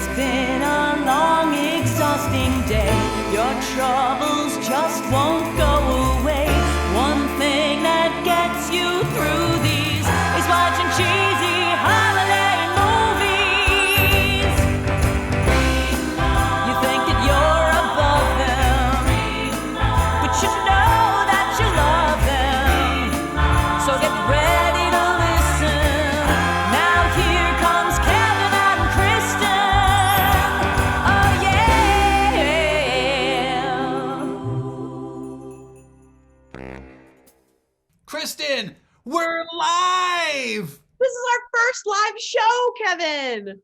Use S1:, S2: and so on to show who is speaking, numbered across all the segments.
S1: It's been a long, exhausting day. Your troubles just won't go away. One thing that gets you through these is watching cheesy holiday movies. You think that you're above them, but you know that you love them. So get ready to listen. Now here comes Kevin and Kristin. Oh yeah.
S2: Kristin, we're live!
S3: This is our first live show, Kevin.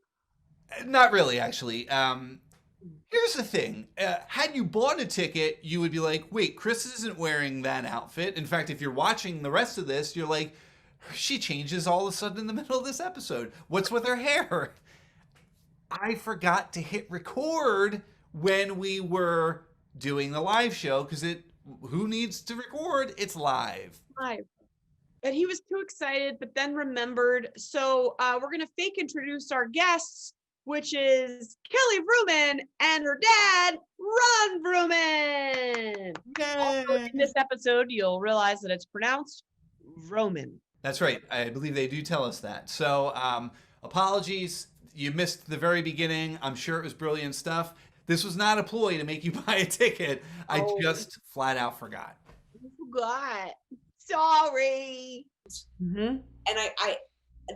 S2: Not really, actually. Here's the thing. Had you bought a ticket, you would be like, wait, Chris isn't wearing that outfit. In fact, if you're watching the rest of this, you're like, she changes all of a sudden in the middle of this episode. What's with her hair? I forgot to hit record when we were doing the live show because who needs to record? It's live.
S3: Live. And he was too excited, but then remembered. So we're going to fake introduce our guests, which is Kelly Vrooman and her dad, Ron Vrooman. Also, in this episode, you'll realize that it's pronounced Vrooman.
S2: That's right. I believe they do tell us that. So apologies. You missed the very beginning. I'm sure it was brilliant stuff. This was not a ploy to make you buy a ticket. I just flat out forgot.
S3: I forgot. Sorry.
S4: And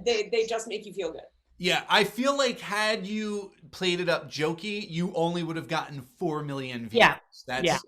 S4: they just make you feel good.
S2: Yeah, I feel like had you played it up jokey, you only would have gotten 4 million views.
S4: Yeah.
S2: That's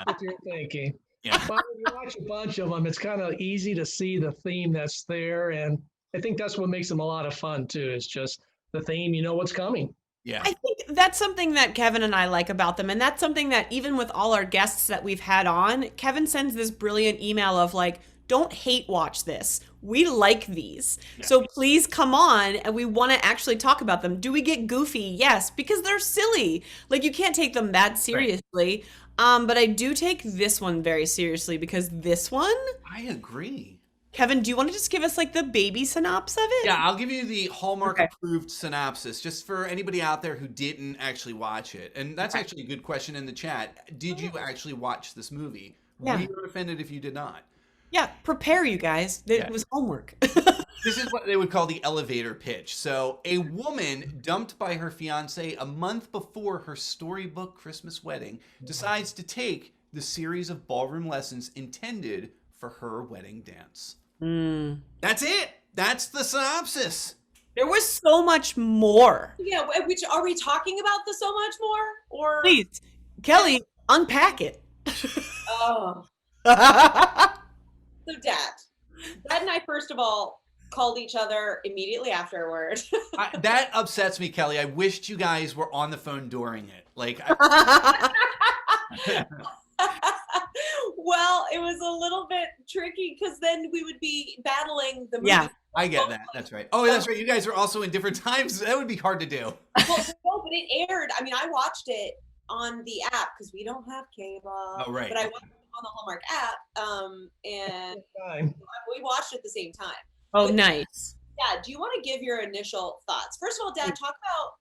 S5: what you're thinking.
S2: Yeah.
S5: But when you watch a bunch of them, it's kind of easy to see the theme that's there. And I think that's what makes them a lot of fun, too. It's just the theme, you know what's coming.
S2: Yeah.
S4: I think that's something that Kevin and I like about them. And that's something that even with all our guests that we've had on, Kevin sends this brilliant email of like, don't hate watch this. We like these. Yeah. So please come on and we want to actually talk about them. Do we get goofy? Yes, because they're silly. Like you can't take them that seriously. Right. But I do take this one very seriously because this one.
S2: I agree.
S4: Kevin, do you want to just give us like the baby synopsis of it?
S2: Yeah, I'll give you the Hallmark approved synopsis just for anybody out there who didn't actually watch it. And that's actually a good question in the chat. Did you actually watch this movie?
S4: Yeah.
S2: We were offended if you did not.
S4: Yeah, prepare you guys. It was homework.
S2: This is what they would call the elevator pitch. So a woman dumped by her fiance a month before her storybook Christmas wedding decides to take the series of ballroom lessons intended for her wedding dance. That's it. That's the synopsis.
S4: There was so much more.
S6: Yeah, which are we talking about the so much more? Or
S4: please, Kelly, unpack it.
S6: Oh. So Dad and I, first of all, called each other immediately afterward.
S2: That upsets me, Kelly. I wished you guys were on the phone during it.
S6: Well, it was a little bit tricky because then we would be battling the movie.
S2: Yeah, I get that. That's right. Oh, that's right. You guys are also in different times. That would be hard to do.
S6: Well, no, but it aired. I mean, I watched it on the app because we don't have cable.
S2: Oh, right.
S6: But I watched it on the Hallmark app, and we watched it at the same time.
S4: Oh, but, nice.
S6: Dad, do you want to give your initial thoughts? First of all, Dad, talk about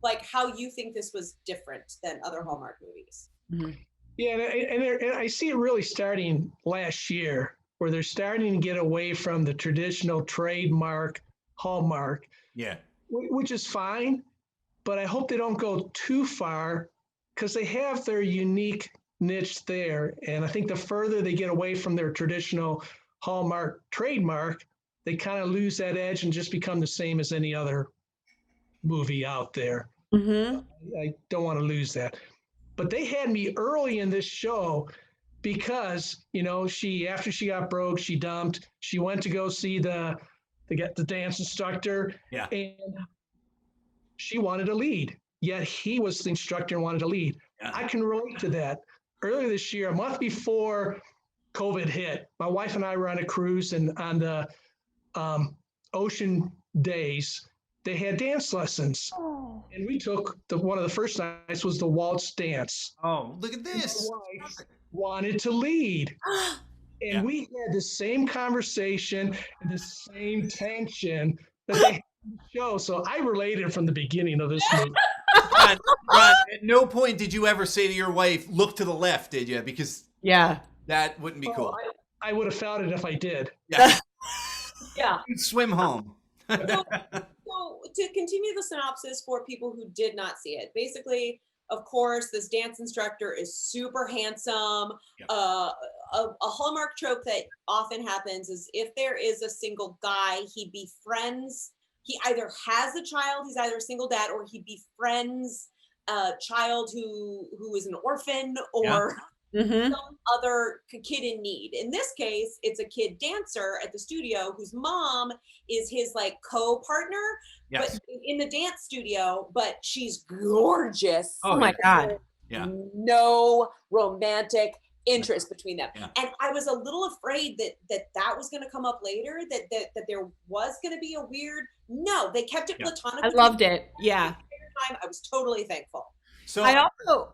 S6: like how you think this was different than other Hallmark movies.
S5: Mm-hmm. Yeah, and I see it really starting last year, where they're starting to get away from the traditional trademark Hallmark.
S2: Yeah.
S5: Which is fine, but I hope they don't go too far because they have their unique niche there. And I think the further they get away from their traditional Hallmark trademark, they kind of lose that edge and just become the same as any other movie out there.
S4: Mm-hmm.
S5: I don't want to lose that. But they had me early in this show because, you know, after she got broke, she dumped. She went to go see the dance instructor.
S2: Yeah.
S5: And she wanted to lead. Yet he was the instructor and wanted to lead. Yeah. I can relate to that. Earlier this year, a month before COVID hit, my wife and I were on a cruise, and on the ocean days, they had dance lessons.
S4: Oh.
S5: And we took one of the first nights was the Waltz dance.
S2: Oh, look at this.
S5: My wife wanted to lead. And we had the same conversation and the same tension that they had show, so I related from the beginning of this movie.
S2: Ron, at no point did you ever say to your wife, "Look to the left," did you? Because
S4: Yeah.
S2: that wouldn't be cool.
S5: I would have felt it if I did.
S2: Yeah,
S6: Yeah.
S2: you'd swim home.
S6: So to continue the synopsis for people who did not see it, basically, of course, this dance instructor is super handsome.
S2: Yep.
S6: A Hallmark trope that often happens is if there is a single guy, he befriends. He either has a child, he's either a single dad, or he befriends a child who is an orphan or
S4: Mm-hmm.
S6: some other kid in need. In this case, it's a kid dancer at the studio whose mom is his like co-partner,
S2: Yes.
S6: but in the dance studio, but she's gorgeous.
S4: Oh my God.
S2: Yeah.
S6: No romantic interest between them.
S2: Yeah.
S6: And I was a little afraid that was going to come up later, that there was going to be a weird, no, they kept it
S2: Yeah.
S6: platonic.
S4: I loved it. Yeah.
S6: I was totally thankful.
S2: So
S4: I also,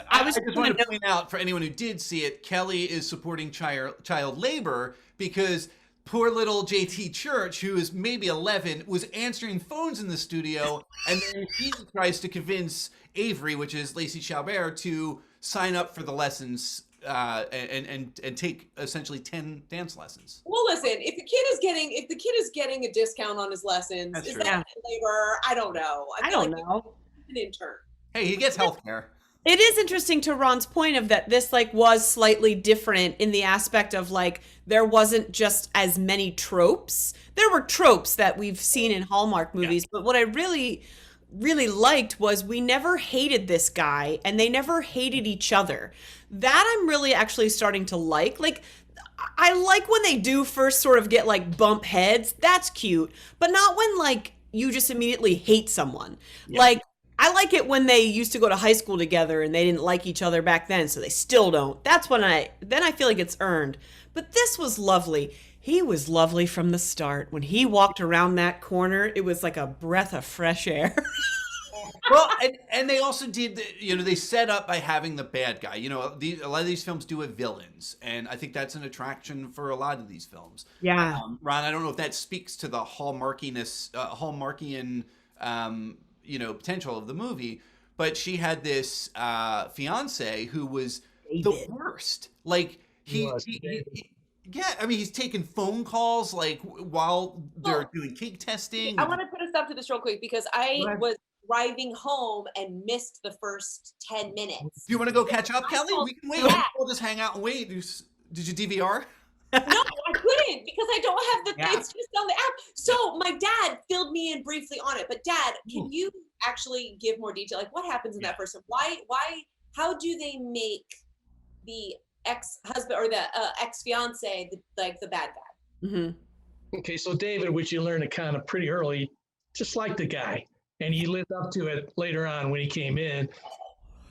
S4: I was
S2: just want to point out for anyone who did see it, Kelly is supporting child labor because poor little JT Church, who is maybe 11, was answering phones in the studio, and then he tries to convince Aubrie, which is Lacey Chabert, to sign up for the lessons and take essentially 10 dance lessons.
S6: Well, listen, if the kid is getting a discount on his lessons,
S2: That's
S6: is
S2: true.
S6: that labor? I don't know.
S4: I
S6: feel
S4: don't
S6: like
S4: know.
S6: an intern.
S2: Hey, he gets health care.
S4: It is interesting to Ron's point of that this like was slightly different in the aspect of like there wasn't just as many tropes. There were tropes that we've seen in Hallmark movies, but what I really liked was we never hated this guy and they never hated each other. That I'm really actually starting to like. Like I like when they do first sort of get like bump heads. That's cute, but not when like you just immediately hate someone. Like I like it when they used to go to high school together and they didn't like each other back then, so they still don't. That's when I feel like it's earned. But this was lovely. He was lovely from the start. When he walked around that corner, it was like a breath of fresh air.
S2: Well, and they also did, they set up by having the bad guy. You know, a lot of these films do have villains, and I think that's an attraction for a lot of these films.
S4: Yeah.
S2: Ron, I don't know if that speaks to the Hallmarkian potential of the movie, but she had this fiance who was the worst. Like he's taking phone calls like while they're doing cake testing.
S6: I want to put a stop to this real quick because I was driving home and missed the first 10 minutes.
S2: Do you want to go catch up, Kelly? We can wait.
S6: Yeah.
S2: We'll just hang out and wait. Did you DVR?
S6: No, I couldn't because I don't have the.
S2: Yeah.
S6: It's just on the app. So my dad filled me in briefly on it. But Dad, can you actually give more detail? Like what happens in that first one? Why? How do they make the ex-husband or the ex-fiance the bad guy?
S4: Mm-hmm.
S5: Okay, so David, which you learned it kind of pretty early, just like the guy, and he lived up to it later on when he came in.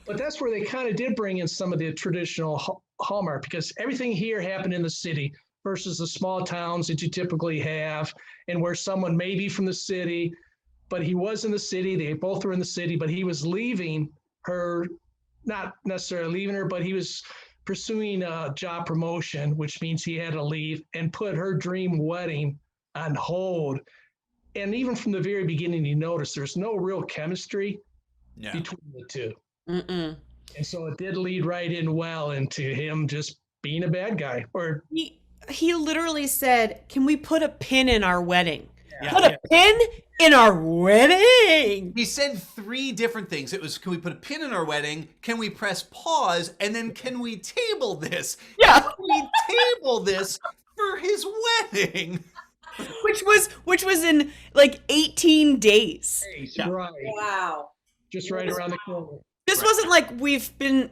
S5: But that's where they kind of did bring in some of the traditional Hallmark, because everything here happened in the city versus the small towns that you typically have, and where someone may be from the city, but he was in the city. They both were in the city, but he was leaving her, not necessarily leaving her, but he was pursuing a job promotion, which means he had to leave and put her dream wedding on hold. And even from the very beginning, you notice there's no real chemistry between the two.
S4: Mm-mm.
S5: And so it did lead right in well into him just being a bad guy. Or
S4: He literally said, "Can we put a pin in our wedding?"
S2: Yeah.
S4: Put a pin in our wedding.
S2: He said 3 different things. It was, can we put a pin in our wedding? Can we press pause? And then can we table this?
S4: Yeah.
S2: Can we table this for his wedding?
S4: Which was in like 18 days.
S5: right,
S6: Wow.
S5: just right around the corner.
S4: This wasn't like we've been,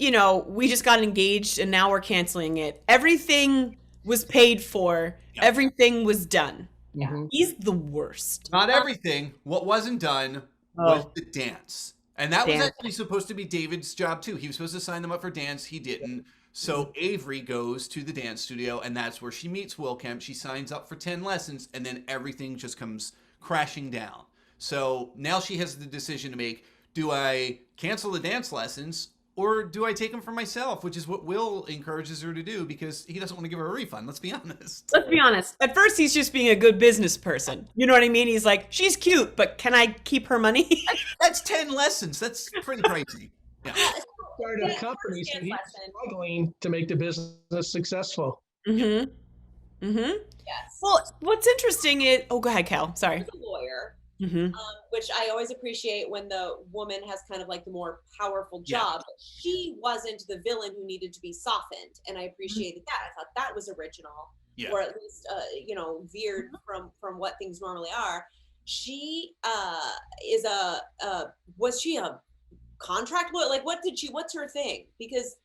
S4: we just got engaged and now we're canceling it. Everything was paid for.
S2: Yep.
S4: Everything was done.
S5: Mhm.
S4: He's the worst.
S2: Not everything. What wasn't done was the dance. And that was actually supposed to be David's job too. He was supposed to sign them up for dance. He didn't. So Aubrie goes to the dance studio, and that's where she meets Wilkemp. She signs up for 10 lessons, and then everything just comes crashing down. So now she has the decision to make. Do I cancel the dance lessons, or do I take them for myself, which is what Will encourages her to do because he doesn't want to give her a refund. Let's be honest.
S4: Let's be honest. At first, he's just being a good business person. You know what I mean? He's like, she's cute, but can I keep her money?
S2: That's 10 lessons. That's pretty crazy. Yeah.
S5: Started a company, so he's struggling to make the business successful.
S4: Mm-hmm. Mm-hmm.
S6: Yes.
S4: Well, what's interesting is, go ahead, Cal. Sorry.
S6: He's a lawyer,
S4: Mm-hmm.
S6: which I always appreciate when the woman has kind of like the more powerful job. But she wasn't the villain who needed to be softened, and I appreciated that. I thought that was original, or at least veered from what things normally are. She is was she a contract lawyer? Like, what's her thing? Because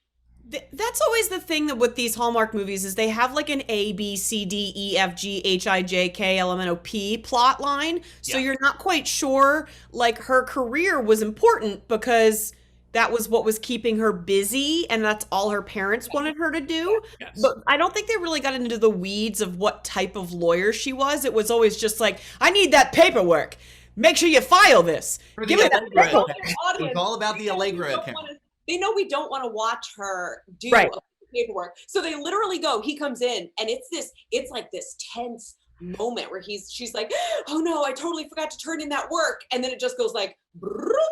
S4: that's always the thing that with these Hallmark movies is they have like an A, B, C, D, E, F, G, H, I, J, K, L, M, N, O, P plot line. So you're not quite sure, like, her career was important because that was what was keeping her busy and that's all her parents wanted her to do.
S2: Yes.
S4: But I don't think they really got into the weeds of what type of lawyer she was. It was always just like, I need that paperwork. Make sure you file this. Give me that paperwork.
S2: It's all about the Allegra account.
S6: They know we don't want to watch her do paperwork. So they literally go, he comes in and it's like this tense moment where she's like, oh no, I totally forgot to turn in that work. And then it just goes like,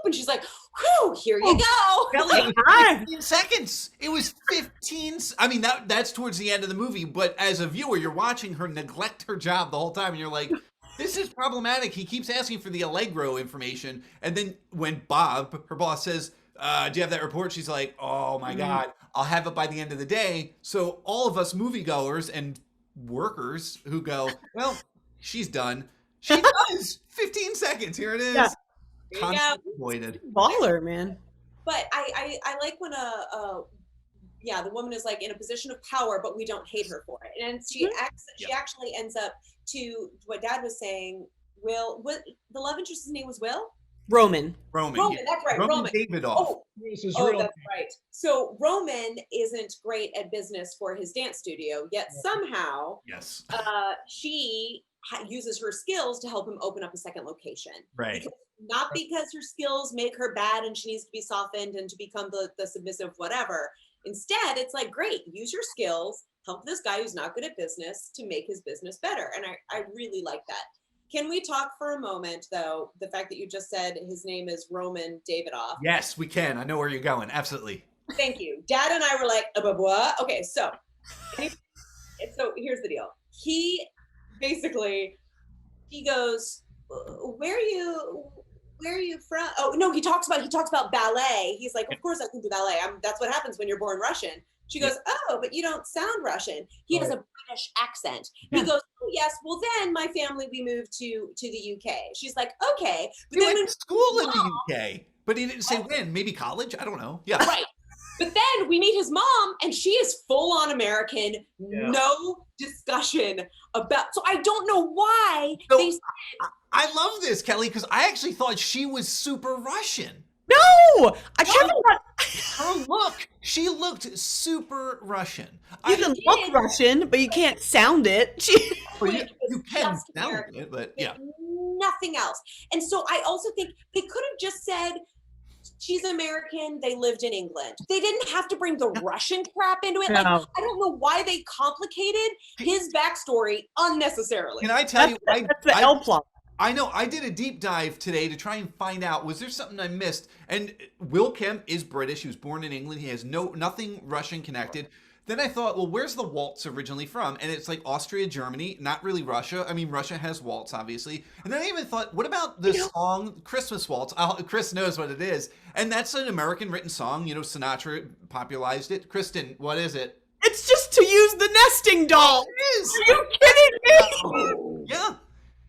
S6: and she's like, whew, here you go.
S2: Kelly, 15 seconds. It was 15. I mean, that's towards the end of the movie. But as a viewer, you're watching her neglect her job the whole time. And you're like, this is problematic. He keeps asking for the Allegro information. And then when Bob, her boss, says, do you have that report? She's like, oh my God, I'll have it by the end of the day. So all of us moviegoers and workers who go, well, she's done. She does. 15 seconds. Here it is.
S4: Yeah.
S2: Constantly avoided.
S4: Baller, man.
S6: But I like when the woman is like in a position of power, but we don't hate her for it. And she actually ends up to what Dad was saying. The love interest's name was Will?
S4: Roman,
S6: that's right. Roman.
S2: Davidoff.
S6: Oh, that's right. So Roman isn't great at business for his dance studio, yet somehow she uses her skills to help him open up a second location.
S2: Right.
S6: Not because her skills make her bad and she needs to be softened and to become the submissive whatever. Instead, it's like, great, use your skills, help this guy who's not good at business to make his business better. And I really like that. Can we talk for a moment, though, the fact that you just said his name is Roman Davidoff?
S2: Yes, we can. I know where you're going. Absolutely.
S6: Thank you. Dad and I were like, what? Okay, so here's the deal. He goes, where are you from? Oh, no, he talks about ballet. He's like, of course I can do ballet. That's what happens when you're born Russian. She goes, oh, but you don't sound Russian. He has a British accent. He goes, oh, yes, well then my family, we moved to the UK. She's like, okay. But
S2: He
S6: then
S2: went to school in the UK, but he didn't say when. Maybe college? I don't know. Yeah.
S6: Right. But then we meet his mom and she is full on American, no discussion about, so I don't know why they said.
S2: I love this, Kelly, because I actually thought she was super Russian.
S4: No,
S2: Her look, she looked super Russian.
S4: You can look Russian, but you can't sound it.
S2: You can sound it, but yeah.
S6: Nothing else. And so I also think they could have just said, she's American, they lived in England. They didn't have to bring the Russian crap into it.
S4: No.
S6: Like, I don't know why they complicated his backstory unnecessarily.
S2: Can I tell you?
S4: That's the L plot.
S2: I know. I did a deep dive today to try and find out, was there something I missed? And Will Kemp is British. He was born in England. He has nothing Russian connected. Then I thought, well, where's the waltz originally from? And it's like Austria, Germany, not really Russia. I mean, Russia has waltz, obviously. And then I even thought, what about the song Christmas Waltz? Chris knows what it is. And that's an American written song. You know, Sinatra popularized it. Kristin, what is it?
S4: It's just to use the nesting doll.
S2: It is.
S4: Are you kidding me?
S2: Yeah.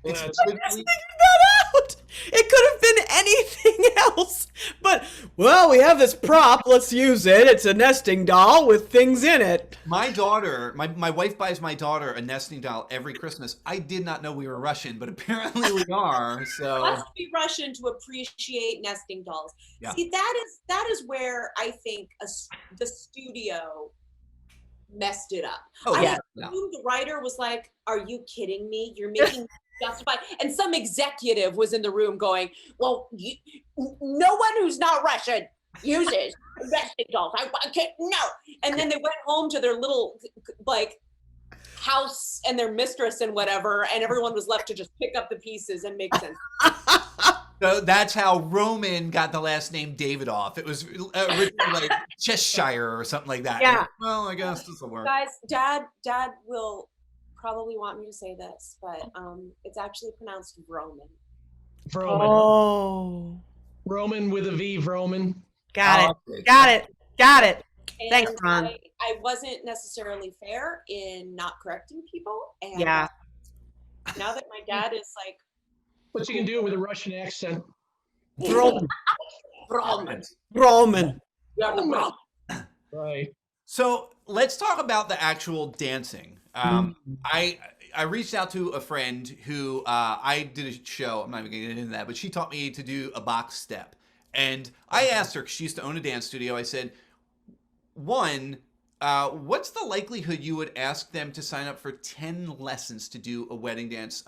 S2: It's
S4: I just figured that out. It could have been anything else. But, well, we have this prop. Let's use it. It's a nesting doll with things in it.
S2: My daughter, my wife buys my daughter a nesting doll every Christmas. I did not know we were Russian, but apparently we are. So
S6: must be Russian to appreciate nesting dolls.
S2: Yeah.
S6: See, that is where I think the studio messed it up.
S2: Oh,
S6: I
S2: yeah.
S6: assume the writer was like, are you kidding me? You're making justified. And some executive was in the room going, well, no one who's not Russian uses resting dolls. I can't, no. And then they went home to their little like house and their mistress and whatever, and everyone was left to just pick up the pieces and make sense.
S2: So that's how Roman got the last name Davidoff. It was originally like Cheshire or something like that.
S4: Yeah.
S2: Well, I guess this will work.
S6: Guys, Dad will probably want me to say this, but it's actually pronounced Roman.
S5: Vroman.
S4: Oh.
S5: Roman with a V, Vroman.
S4: Got it.
S6: And
S4: Thanks, Ron.
S6: I wasn't necessarily fair in not correcting people. And
S4: Yeah.
S6: now that my dad is like,
S5: But you can do it with a Russian accent.
S4: Roman.
S6: Roman.
S4: Roman.
S6: You're the Roman.
S5: Right.
S2: So let's talk about the actual dancing. I reached out to a friend who I did a show. I'm not even going to get into that, but she taught me to do a box step. And I asked her, because she used to own a dance studio, I said, one, what's the likelihood you would ask them to sign up for 10 lessons to do a wedding dance?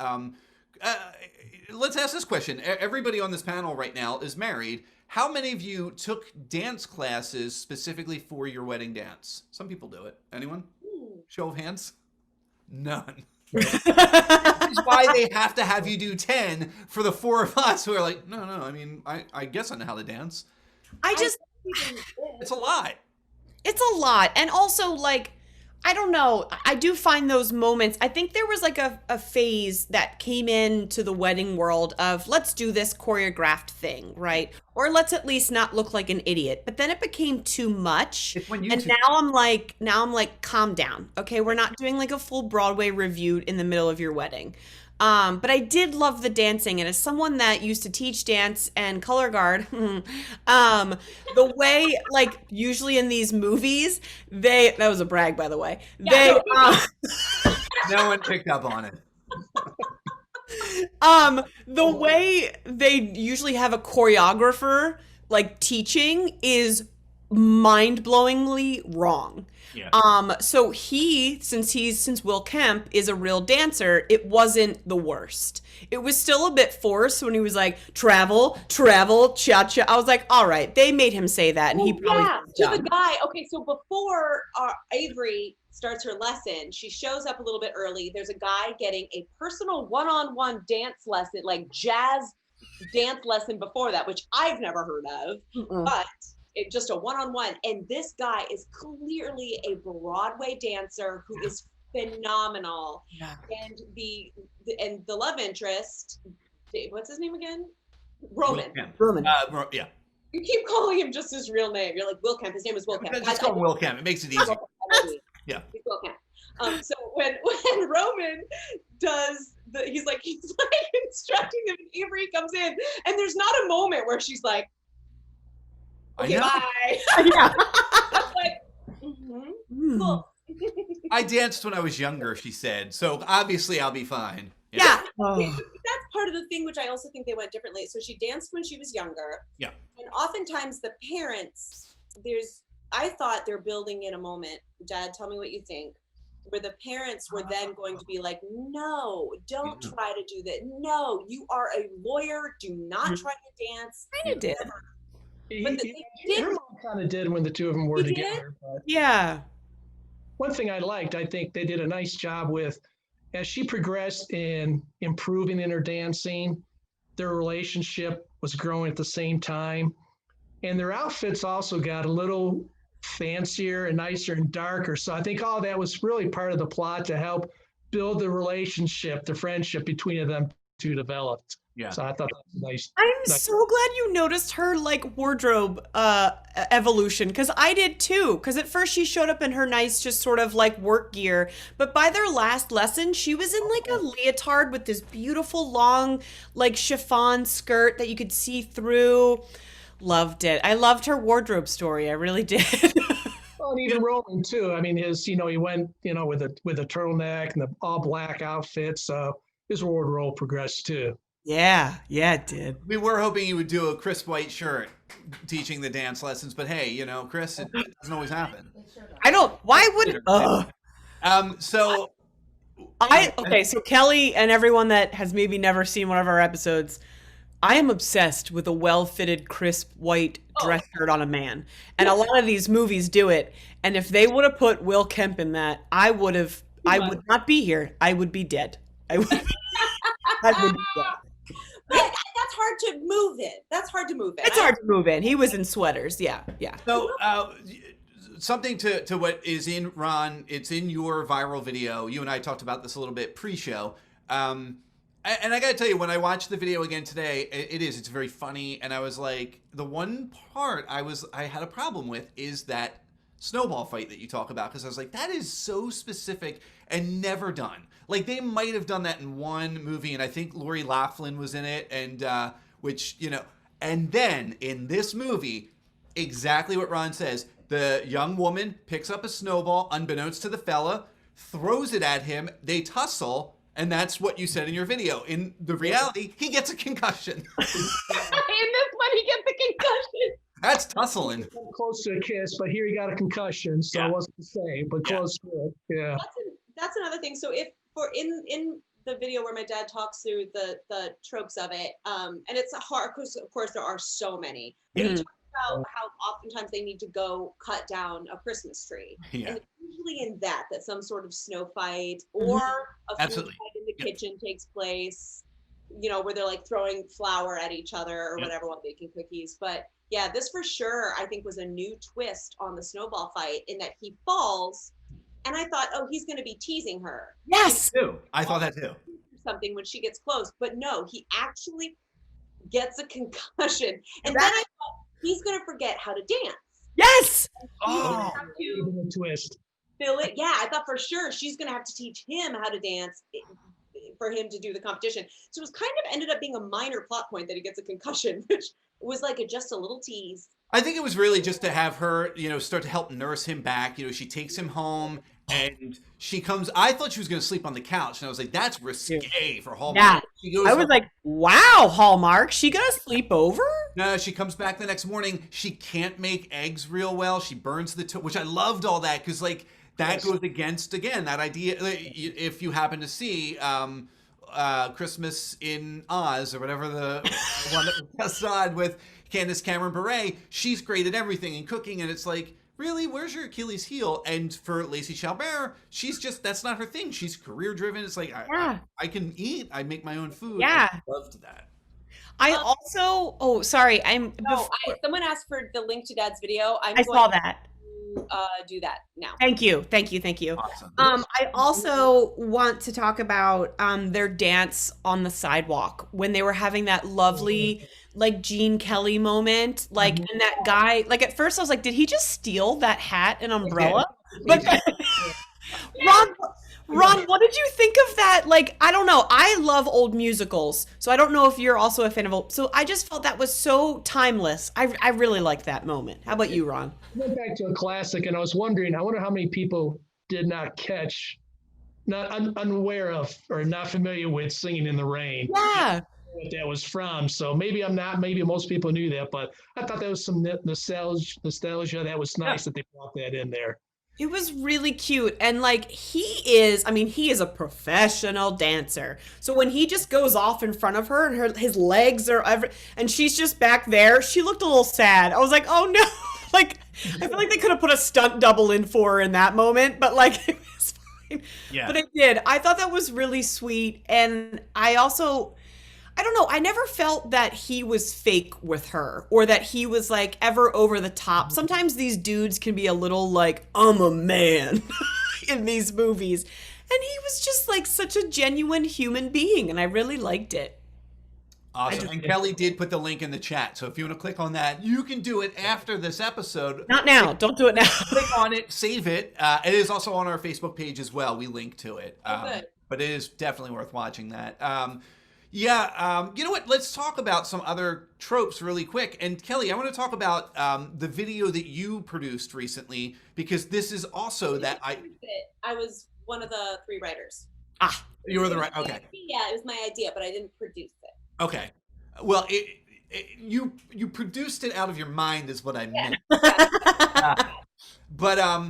S2: Let's ask this question. Everybody on this panel right now is married. How many of you took dance classes specifically for your wedding dance? Some people do it. Anyone? Show of hands? None. Which is why they have to have you do 10 for the 4 of us who are like, no, I mean, I guess I know how to dance. It's a lot.
S4: It's a lot. And also, like, I don't know. I do find those moments. I think there was like a phase that came into the wedding world of let's do this choreographed thing, right? Or let's at least not look like an idiot. But then it became too much. And now I'm like, calm down. Okay, we're not doing like a full Broadway review in the middle of your wedding. But I did love the dancing, and as someone that used to teach dance and color guard, the way, like, usually in these movies, that was a brag, by the way,
S2: no one picked up on it.
S4: The way they usually have a choreographer, like, teaching is mind-blowingly wrong. Yeah. So since Will Kemp is a real dancer, it wasn't the worst. It was still a bit forced when he was like, travel, cha-cha. I was like, all right, they made him say that, and he probably
S6: to the guy. Okay, so before Aubrie starts her lesson, she shows up a little bit early. There's a guy getting a personal one-on-one dance lesson, like jazz dance lesson before that, which I've never heard of, but just a one-on-one, and this guy is clearly a Broadway dancer who is phenomenal. Yeah. And the love interest, what's his name again? Roman.
S2: Yeah.
S6: You keep calling him just his real name. You're like, Will Kemp. His name is Will Kemp.
S2: Just call him Will Kemp. It makes it easy. Yeah.
S6: He's Will Kemp. So when Roman does he's like instructing him, and Aubrie comes in, and there's not a moment where she's like, okay, bye. Yeah. I'm like, cool.
S2: I danced when I was younger, she said, so obviously I'll be fine.
S4: Yeah.
S6: That's part of the thing, which I also think they went differently. So she danced when she was younger. Yeah. And oftentimes the parents, I thought they're building in a moment. Dad, tell me what you think. Where the parents were then going to be like, no, don't try to do that. No, you are a lawyer. Do not try to dance.
S4: Kind of did.
S5: Her mom kind of did when the two of them were together. But
S4: yeah.
S5: One thing I liked, I think they did a nice job with, as she progressed in improving in her dancing, their relationship was growing at the same time. And their outfits also got a little fancier and nicer and darker. So I think all that was really part of the plot to help build the relationship, the friendship between them two developed. Yeah. So I thought that was nice.
S4: I'm so glad you noticed her like wardrobe evolution, because I did too. Because at first she showed up in her nice, just sort of like work gear, but by their last lesson, she was in like a leotard with this beautiful long like chiffon skirt that you could see through. Loved it. I loved her wardrobe story. I really did.
S5: Well, and even Roman too. I mean, he went, with a turtleneck and the all black outfit. So his wardrobe progressed too.
S4: Yeah, it did.
S2: We were hoping you would do a crisp white shirt teaching the dance lessons, but hey, Chris, it doesn't always happen.
S4: I don't. Why would it?
S2: So
S4: Kelly and everyone that has maybe never seen one of our episodes, I am obsessed with a well-fitted, crisp, white dress shirt on a man. And a lot of these movies do it. And if they would have put Will Kemp in that, I would not be here. I would be dead. I would be dead.
S6: But that's hard to move in. That's hard to move in.
S4: It's hard to move in. He was in sweaters. Yeah.
S2: So, something to what is in Ron, it's in your viral video. You and I talked about this a little bit pre-show. And I got to tell you, when I watched the video again today, it's very funny. And I was like, the one part I had a problem with is that snowball fight that you talk about. Because I was like, that is so specific and never done. Like, they might have done that in one movie. And I think Lori Loughlin was in it. And, and then in this movie, exactly what Ron says. The young woman picks up a snowball, unbeknownst to the fella, throws it at him. They tussle. And that's what you said in your video. In the reality, he gets a concussion.
S3: In this one, he gets the concussion.
S2: That's tussling.
S5: Close to a kiss, but here he got a concussion, so it wasn't the same, but close to it. Yeah.
S6: That's another thing. So if for in the video where my dad talks through the tropes of it, and it's hard because of course there are so many. But he talks about how oftentimes they need to go cut down a Christmas tree.
S2: Yeah.
S6: And it's usually in that some sort of snow fight or a food
S2: Absolutely.
S6: fight in the kitchen takes place, where they're like throwing flour at each other or whatever while baking cookies. But yeah, this for sure I think was a new twist on the snowball fight in that he falls and I thought, oh, he's going to be teasing her.
S4: Yes.
S2: I thought that too.
S6: Something when she gets close, but no, he actually gets a concussion. And then I thought he's going to forget how to dance.
S4: Yes.
S2: Oh,
S6: Even
S5: a twist.
S6: Fill it. Yeah, I thought for sure she's going to have to teach him how to dance for him to do the competition. So it was kind of ended up being a minor plot point that he gets a concussion, which was like just a little tease.
S2: I think it was really just to have her, start to help nurse him back. She takes him home and she comes. I thought she was going to sleep on the couch. And I was like, that's risque for Hallmark.
S4: Yeah.
S2: She goes
S4: I was like, wow, Hallmark, she going to sleep over?
S2: No, she comes back the next morning. She can't make eggs real well. She burns the which I loved all that because that goes against, again, that idea. If you happen to see Christmas in Oz or whatever the one that was just on with Candace Cameron Bure, she's great at everything and cooking. And it's like, really, where's your Achilles heel? And for Lacey Chabert, that's not her thing. She's career driven. It's like, I can eat. I make my own food.
S4: Yeah.
S2: I loved that.
S4: I also, sorry.
S6: Someone asked for the link to Dad's video.
S4: I saw that.
S6: Do that now.
S4: Thank you.
S2: Awesome.
S4: I also want to talk about their dance on the sidewalk when they were having that lovely Gene Kelly moment, and that guy, at first I was like, did he just steal that hat and umbrella? But Ron, what did you think of that? I don't know. I love old musicals, so I don't know if you're also a fan of old. So I just felt that was so timeless. I really liked that moment. How about you, Ron?
S5: I went back to a classic, and I was wondering, I wonder how many people did not catch, unaware of, or not familiar with Singing in the Rain.
S4: Yeah.
S5: What that was from. So maybe I'm not, maybe most people knew that, but I thought that was some nostalgia. That was nice that they brought that in there.
S4: It was really cute. And he is a professional dancer. So when he just goes off in front of her and his legs are and she's just back there, she looked a little sad. I was like, oh no. I feel like they could have put a stunt double in for her in that moment, but it was fine. Yeah. But it did. I thought that was really sweet. And I don't know. I never felt that he was fake with her or that he was ever over the top. Sometimes these dudes can be a little I'm a man in these movies. And he was just such a genuine human being. And I really liked it.
S2: Awesome. And Kelly did put the link in the chat. So if you want to click on that, you can do it after this episode.
S4: Not now. Don't do it now.
S2: Click on it. Save it. It is also on our Facebook page as well. We link to it. But it is definitely worth watching that. You know what? Let's talk about some other tropes really quick. And Kelly, I want to talk about the video that you produced recently, because this is also that
S6: I was one of the 3 writers.
S2: Ah, you were the right. Okay.
S6: Yeah, it was my idea, but I didn't produce it.
S2: Okay. Well, you produced it out of your mind is what I meant. But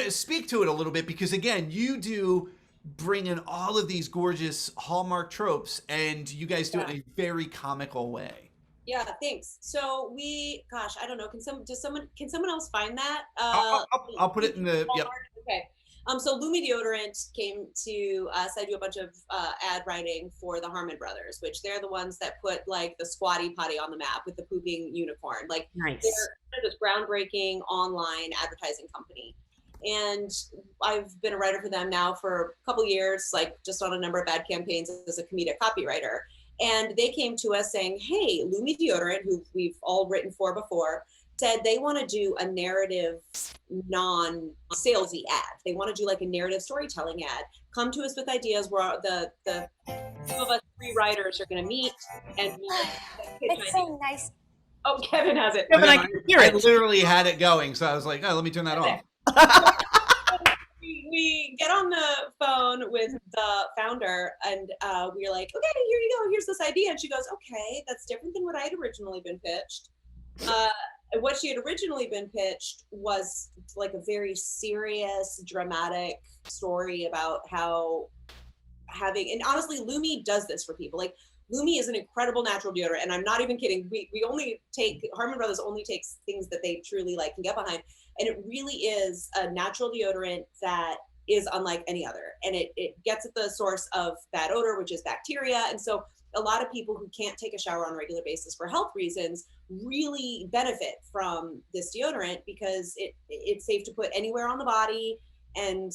S2: speak to it a little bit, because again, you do bring in all of these gorgeous Hallmark tropes, and you guys do it in a very comical way.
S6: Yeah, thanks. So gosh, I don't know. Can someone else find that?
S2: I'll put it in the, yep.
S6: Okay. So Lume Deodorant came to us. I do a bunch of ad writing for the Harmon brothers, which they're the ones that put like the Squatty Potty on the map with the pooping unicorn. Like
S4: Nice.
S6: they're this groundbreaking online advertising company. And I've been a writer for them now for a couple years, like just on a number of ad campaigns as a comedic copywriter. And they came to us saying, hey, Lume Deodorant, who we've all written for before, said they want to do a narrative, non-salesy ad. They want to do like a narrative storytelling ad. Come to us with ideas where the two of us 3 writers are going to meet and
S7: It's so nice.
S6: Oh, Kevin has it.
S4: Kevin, I can hear
S2: I
S4: it.
S2: literally had it going, so I was like, oh, let me turn that off.
S6: We get on the phone with the founder and we're like, okay, here you go. Here's this idea. And she goes, okay, that's different than what I had originally been pitched. What she had originally been pitched was like a very serious, dramatic story about how and honestly, Lume does this for people. Like Lume is an incredible natural deodorant. And I'm not even kidding. We only take, Harmon Brothers only takes things that they truly like can get behind. And it really is a natural deodorant that is unlike any other. And it gets at the source of bad odor, which is bacteria. And so a lot of people who can't take a shower on a regular basis for health reasons really benefit from this deodorant because it's safe to put anywhere on the body and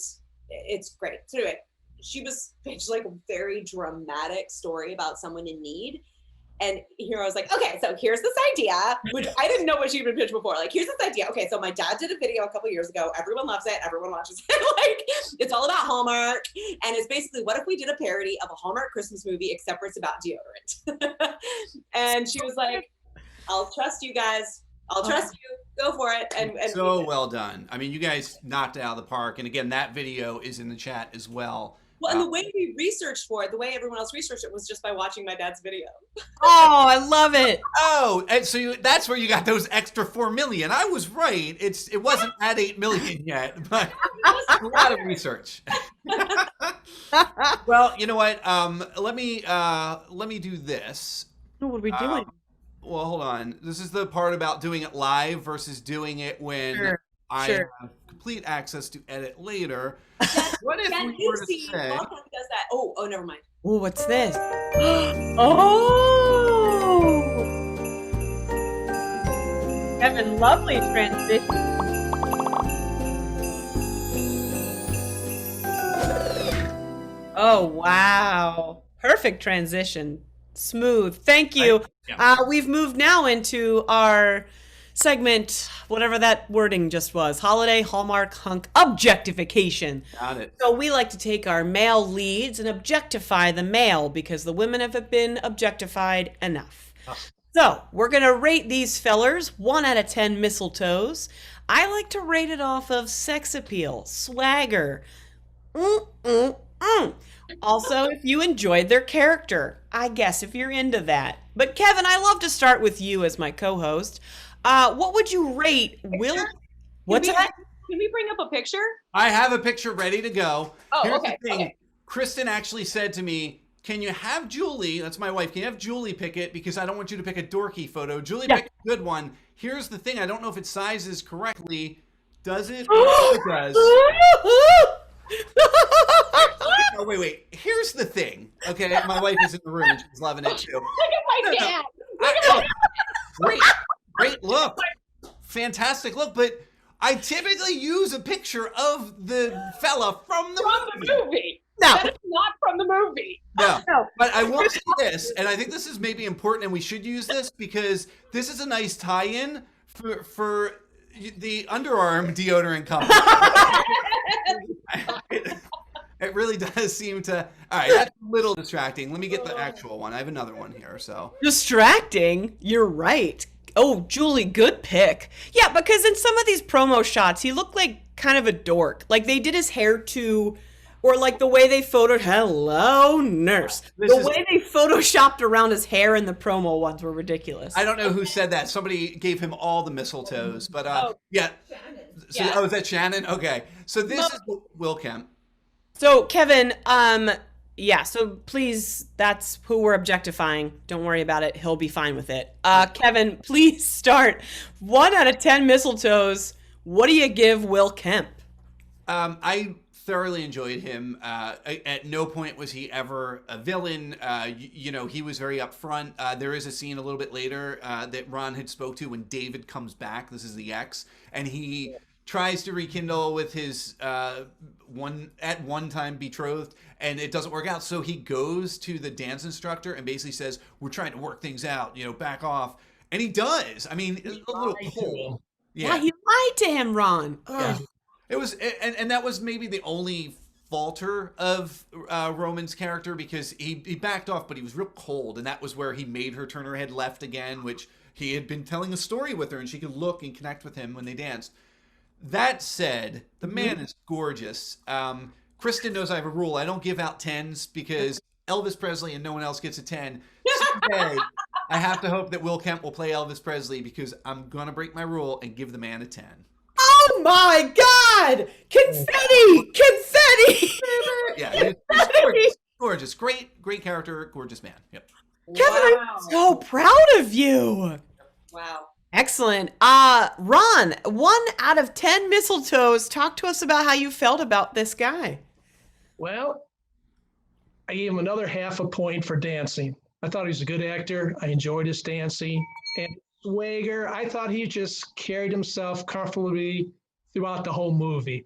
S6: it's great. So anyway, she was pitched like a very dramatic story about someone in need. And here I was like, okay, so here's this idea, which I didn't know what she'd been pitched before. Like, here's this idea. Okay, so my dad did a video a couple years ago. Everyone loves it. Everyone watches it. Like, it's all about Hallmark. And it's basically, what if we did a parody of a Hallmark Christmas movie, except for it's about deodorant? And she was like, I'll trust you guys. I'll trust you. Go for it. And
S2: So well done. I mean, you guys knocked it out of the park. And again, that video is in the chat as well.
S6: Well, and the way we researched for it, the way everyone else researched it was just by watching my dad's video.
S4: Oh, I love it.
S2: Oh, and so that's where you got those extra 4 million. I was right. It wasn't at 8 million yet, but a lot of research. Well, you know what? Let me do this.
S4: What are we doing?
S2: Well, hold on. This is the part about doing it live versus doing it when I have complete access to edit later. What if
S6: Can
S2: we
S6: you
S2: were to
S6: see
S2: say?
S6: Welcome does that? Oh, never mind.
S4: Oh, what's this? Oh! Kevin, lovely transition. Oh, wow. Perfect transition. Smooth. Thank you. We've moved now into our segment, whatever that wording just was, holiday Hallmark hunk objectification.
S2: Got it.
S4: So we like to take our male leads and objectify the male because the women have been objectified enough. So we're going to rate these fellers 1 out of 10 mistletoes. I like to rate it off of sex appeal, swagger. Also, if you enjoyed their character, I guess if you're into that. But Kevin, I love to start with you as my co-host. What would you rate Will? What's that?
S6: Can we bring up a picture?
S2: I have a picture ready to go.
S6: Oh,
S2: Here's
S6: okay.
S2: the thing.
S6: Okay.
S2: Kristen actually said to me, can you have Julie, that's my wife, can you have Julie pick it? Because I don't want you to pick a dorky photo. Julie picked a good one. Here's the thing. I don't know if it sizes correctly. Does it? It does. Oh, wait. Here's the thing. Okay, my wife is in the room and she's loving it too.
S6: Look at my dad.
S2: Great look. Fantastic look. But I typically use a picture of the fella from the
S6: movie.
S4: No.
S6: That is not from the movie.
S2: No. But I will say this, and I think this is maybe important, and we should use this because this is a nice tie-in for the underarm deodorant company. It really does seem to. All right, that's a little distracting. Let me get the actual one. I have another one here. So
S4: Distracting? You're right. Oh, Julie, good pick. Yeah, because in some of these promo shots, he looked like kind of a dork. Like they did his hair too, or like the way they photoed. Hello, nurse. Way they photoshopped around his hair in the promo ones were ridiculous.
S2: I don't know who said that. Somebody gave him all the mistletoes, but yeah.
S6: Shannon.
S2: So, is that Shannon? Okay. So this is Will Kemp.
S4: So Kevin, yeah, so please, that's who we're objectifying. Don't worry about it. He'll be fine with it. Kevin, please start. 1 out of 10 mistletoes. What do you give Will Kemp?
S2: I thoroughly enjoyed him. At no point was he ever a villain. He was very upfront. There is a scene a little bit later that Ron had spoke to when David comes back. This is the ex, and he tries to rekindle with his one time betrothed, and it doesn't work out. So he goes to the dance instructor and basically says, "We're trying to work things out. Back off." And he does. I mean, a little cold.
S4: Yeah, he lied to him, Ron.
S2: Yeah. It was, and that was maybe the only falter of Roman's character, because he backed off, but he was real cold, and that was where he made her turn her head left again, which he had been telling a story with her, and she could look and connect with him when they danced. That said, the man is gorgeous. Kristin knows I have a rule. I don't give out 10s because Elvis Presley and no one else gets a 10. Someday, I have to hope that Will Kemp will play Elvis Presley, because I'm going to break my rule and give the man a 10.
S4: Oh my God! Confetti! Confetti!
S2: Yeah, it's gorgeous. Great character, gorgeous man. Yep.
S4: Kevin, I'm so proud of you.
S6: Wow.
S4: Excellent. Ron, 1 out of 10 mistletoes. Talk to us about how you felt about this guy.
S5: Well, I gave him another half a point for dancing. I thought he was a good actor. I enjoyed his dancing. And swagger, I thought he just carried himself comfortably throughout the whole movie.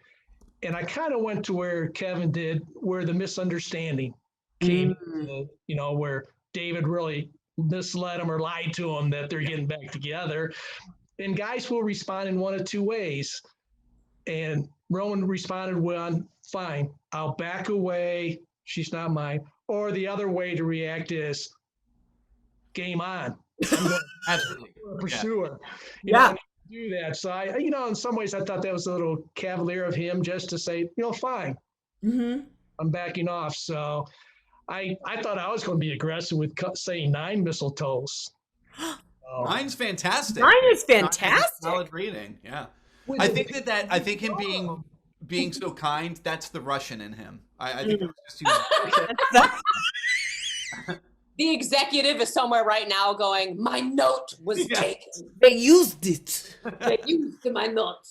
S5: And I kind of went to where Kevin did, where the misunderstanding came, where David really misled him or lied to him that they're getting back together. And guys will respond in one of two ways. And Roman responded with, fine, I'll back away. She's not mine. Or the other way to react is, game on. I'm going
S2: Absolutely.
S5: to pursue her.
S4: Yeah.
S5: Do that. So I, in some ways I thought that was a little cavalier of him just to say, fine.
S4: Mm-hmm.
S5: I'm backing off. So I thought I was going to be aggressive with saying 9 mistletoes.
S2: Mine's fantastic.
S4: Mine is fantastic.
S2: Solid rating. Yeah. I think I think him being so kind, that's the Russian in him. I think it was just too
S6: The executive is somewhere right now going, my note was taken.
S4: They used it.
S6: They used my note.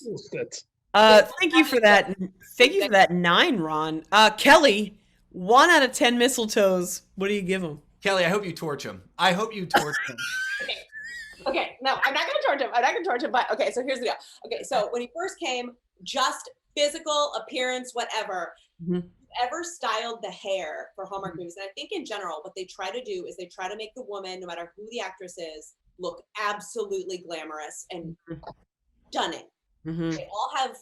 S4: Thank you for that. Thank you for that 9, Ron. Kelly, 1 out of 10 mistletoes. What do you give him?
S2: Kelly, I hope you torch him. I hope you torch him.
S6: Okay, no, I'm not gonna torch him. But okay, so here's the deal. Okay, so when he first came, just physical appearance, whatever.
S4: Mm-hmm.
S6: Ever styled the hair for Hallmark movies, and I think in general, what they try to do is they try to make the woman, no matter who the actress is, look absolutely glamorous and stunning.
S4: Mm-hmm.
S6: They all have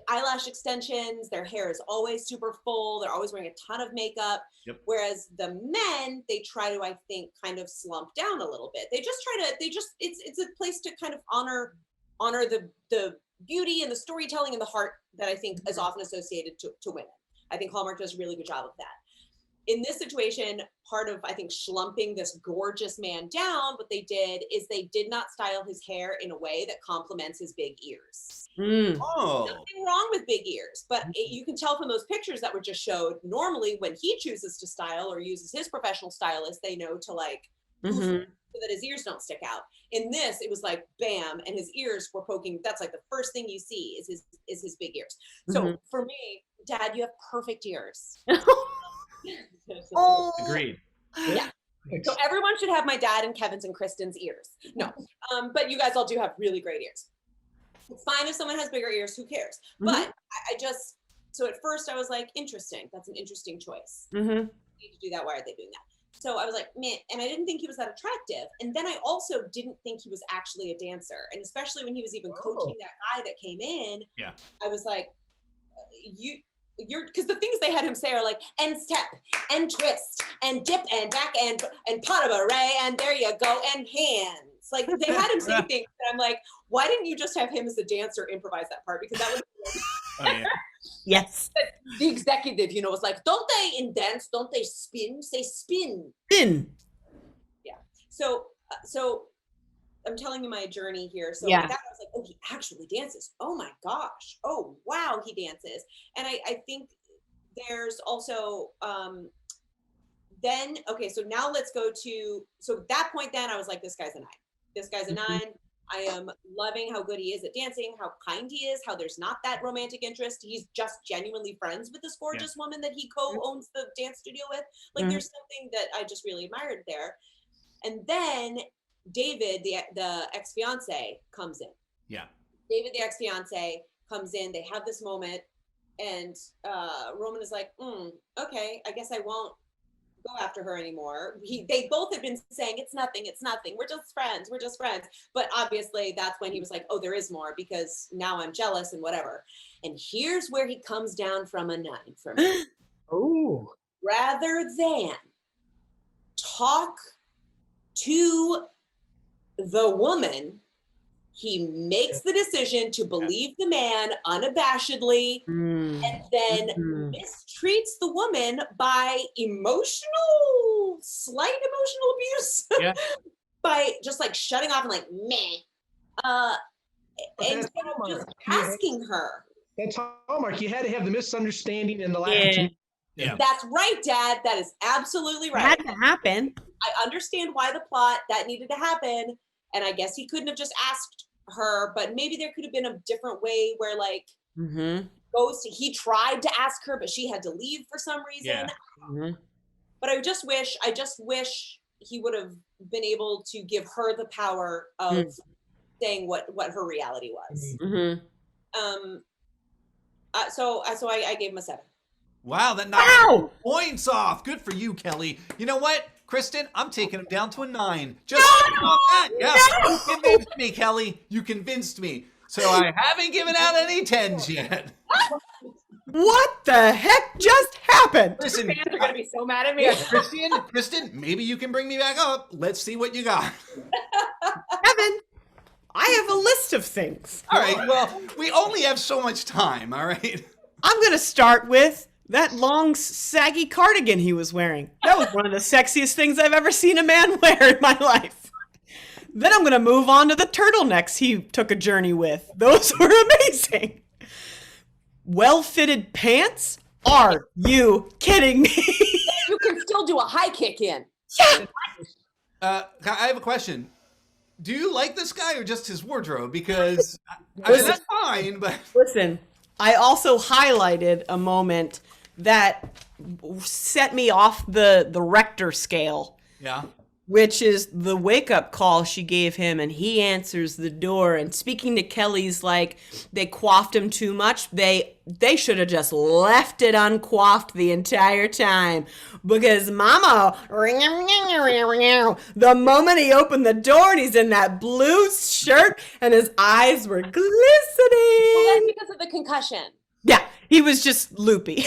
S6: eyelash extensions. Their hair is always super full. They're always wearing a ton of makeup.
S2: Yep.
S6: Whereas the men, they try to, I think, kind of slump down a little bit. It's a place to kind of honor the beauty and the storytelling and the heart that I think is often associated to women. I think Hallmark does a really good job of that. In this situation, part of, I think, schlumping this gorgeous man down, what they did is they did not style his hair in a way that complements his big ears.
S2: Oh.
S6: Nothing wrong with big ears, but you can tell from those pictures that were just showed, normally when he chooses to style or uses his professional stylist, they know to so that his ears don't stick out. In this, it was like, bam, and his ears were poking. That's like the first thing you see is his big ears. So for me, Dad, you have perfect ears.
S2: Agreed.
S6: Yeah. So everyone should have my dad and Kevin's and Kristin's ears. No, but you guys all do have really great ears. It's fine if someone has bigger ears, who cares? But so at first I was like, interesting. That's an interesting choice.
S4: Mm-hmm.
S6: They need to do that. Why are they doing that? So I was like, meh, and I didn't think he was that attractive. And then I also didn't think he was actually a dancer. And especially when he was even coaching that guy that came in, I was like, you're, because the things they had him say are like, and step, and twist, and dip, and back, and pas de bourrée, and there you go, and hands. Like, they had him say things that I'm like, why didn't you just have him as a dancer improvise that part? Because that would
S4: Yes.
S6: The executive, was like, don't they in dance, don't they spin? Say spin.
S4: Spin.
S6: Yeah. So I'm telling you my journey here. So
S4: Yeah.
S6: with that, I was like, oh, he actually dances. Oh my gosh. Oh, wow, he dances. And I think there's also then okay, so now let's go to so at that point then I was like, this guy's a 9. This guy's a 9. I am loving how good he is at dancing, how kind he is, how there's not that romantic interest. He's just genuinely friends with this gorgeous woman that he co-owns the dance studio with. Like there's something that I just really admired there. And then David, the ex-fiance, comes in. Yeah. David, the ex-fiance, comes in. They have this moment, and Roman is like, okay, I guess I won't go after her anymore. They both had been saying, it's nothing, we're just friends. But obviously that's when he was like, oh, there is more, because now I'm jealous and whatever. And here's where he comes down from a 9 for me.
S5: Oh.
S6: Rather than talk to the woman, he makes the decision to believe the man unabashedly and then mistreats the woman by slight emotional abuse. By just like shutting off and like, meh. And just asking her.
S5: That's Hallmark. You had to have the misunderstanding and the lack of.
S6: Yeah. That's right, Dad. That is absolutely right.
S4: It had to happen. I
S6: understand why the plot that needed to happen. And I guess he couldn't have just asked her, but maybe there could have been a different way where like he tried to ask her, but she had to leave for some reason. But I just wish he would have been able to give her the power of saying what her reality was. So I gave him a 7.
S2: Wow, that knocked points off. Good for you, Kelly. You know what, Kristin? I'm taking him down to a 9. Just that. Yeah, you convinced me, Kelly. You convinced me. So I haven't given out any 10s yet.
S4: What the heck just happened?
S6: Listen, fans are going to be so mad at me.
S2: Kristin, maybe you can bring me back up. Let's see what you got.
S4: Kevin, I have a list of things.
S2: All right, well, we only have so much time, all right?
S4: I'm going to start with that long, saggy cardigan he was wearing. That was one of the sexiest things I've ever seen a man wear in my life. Then I'm going to move on to the turtlenecks he took a journey with. Those were amazing. Well-fitted pants? Are you kidding me?
S6: You can still do a high kick in.
S4: Yeah.
S2: I have a question. Do you like this guy or just his wardrobe? Because I mean, that's fine, but
S4: listen, I also highlighted a moment that set me off the Richter scale.
S2: Yeah.
S4: Which is the wake-up call she gave him, and he answers the door. And speaking to Kelly's like, they coiffed him too much. They should have just left it uncoiffed the entire time. Because Mama, the moment he opened the door and he's in that blue shirt and his eyes were glistening.
S6: Well, that's because of the concussion.
S4: Yeah, he was just loopy.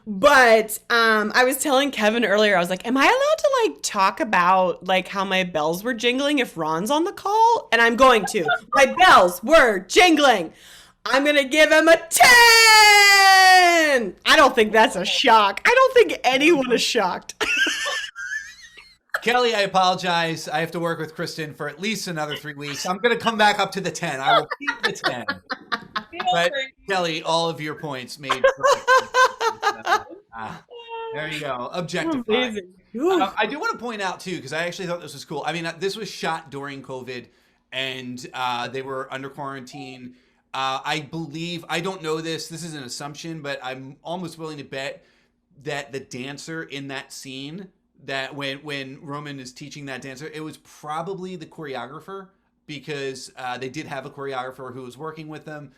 S4: But I was telling Kevin earlier, I was like, am I allowed to like talk about like how my bells were jingling if Ron's on the call? And I'm going to. My bells were jingling. I'm going to give him a 10. I don't think that's a shock. I don't think anyone is shocked.
S2: Kelly, I apologize. I have to work with Kristin for at least another 3 weeks. I'm going to come back up to the 10. I will keep the 10. But Kelly, all of your points made. There you go. Objectified. I do want to point out too, because I actually thought this was cool. I mean, this was shot during COVID, and they were under quarantine. I believe, I don't know this. This is an assumption, but I'm almost willing to bet that the dancer in that scene, that when Roman is teaching that dancer, it was probably the choreographer, because they did have a choreographer who was working with them.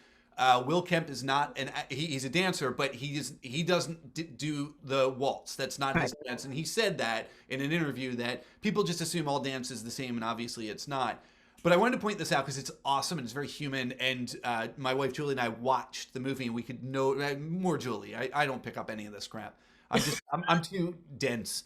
S2: Will Kemp is not he's a dancer, but he doesn't do the waltz. That's not his dance. And he said that in an interview, that people just assume all dance is the same, and obviously it's not. But I wanted to point this out because it's awesome and it's very human. And my wife Julie and I watched the movie, and we could know more. Julie, I don't pick up any of this crap. I'm too dense.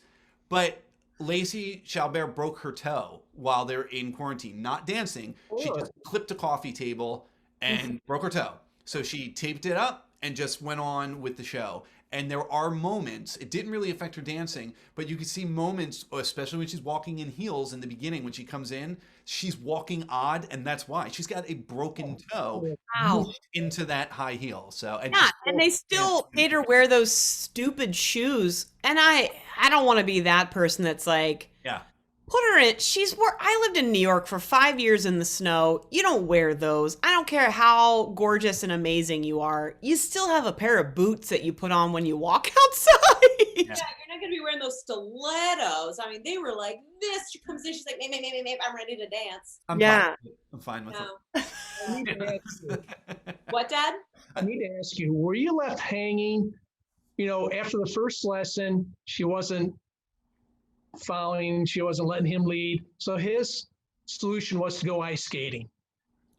S2: But Lacey Chalbert broke her toe while they're in quarantine, not dancing. She just clipped a coffee table and broke her toe. So she taped it up and just went on with the show. And there are moments, it didn't really affect her dancing, but you can see moments, especially when she's walking in heels in the beginning, when she comes in, she's walking odd, and that's why. She's got a broken toe moved into that high heel. So
S4: and they still made her wear those stupid shoes. And I don't want to be that person that's like, put her in. I lived in New York for 5 years in the snow. You don't wear those. I don't care how gorgeous and amazing you are. You still have a pair of boots that you put on when you walk outside.
S6: Yeah, you're not going to be wearing those stilettos. I mean, they were like this. She comes in, she's like, maybe, I'm ready to dance.
S2: I'm fine with it.
S5: I need to ask you,
S6: What, Dad?
S5: I need to ask you, were you left hanging? You know, after the first lesson, she wasn't following, she wasn't letting him lead. So his solution was to go ice skating.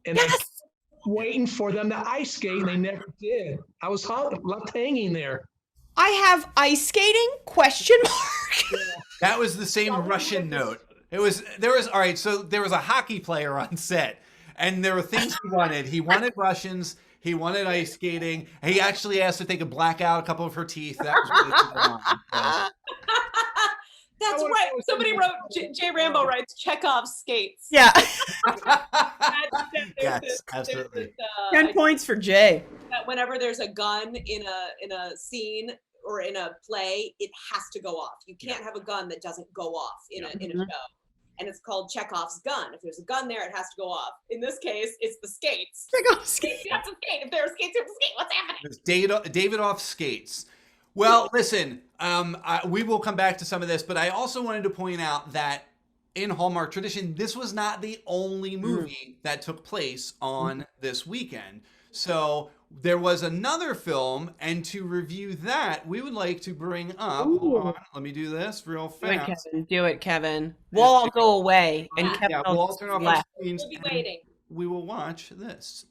S5: And I was waiting for them to ice skate, and they never did. I was left hanging there.
S4: I have ice skating? Question mark.
S2: That was the same Russian note. There was a hockey player on set, and there were things he wanted. He wanted Russians. He wanted ice skating. He actually asked if they could black out a couple of her teeth. That was really too long.
S6: That's right. Somebody wrote, Jay Rambo writes, Chekhov's skates.
S4: Yeah.
S2: Yes, absolutely.
S4: 10 points for Jay.
S6: Whenever there's a gun in a scene or in a play, it has to go off. You can't have a gun that doesn't go off in a show. And it's called Chekhov's gun. If there's a gun there, it has to go off. In this case, it's the skates.
S4: Chekhov's skates.
S6: You have to skate. If there are skates, you have to skate. What's happening?
S2: It's David off skates. Well, listen, we will come back to some of this, but I also wanted to point out that in Hallmark tradition, this was not the only movie that took place on this weekend. So there was another film, and to review that, we would like to bring up, hold on, let me do this real fast.
S4: Do it, Kevin. We'll all go away, and Kevin
S2: we'll all turn off our screens.
S6: We'll be waiting.
S2: We will watch this.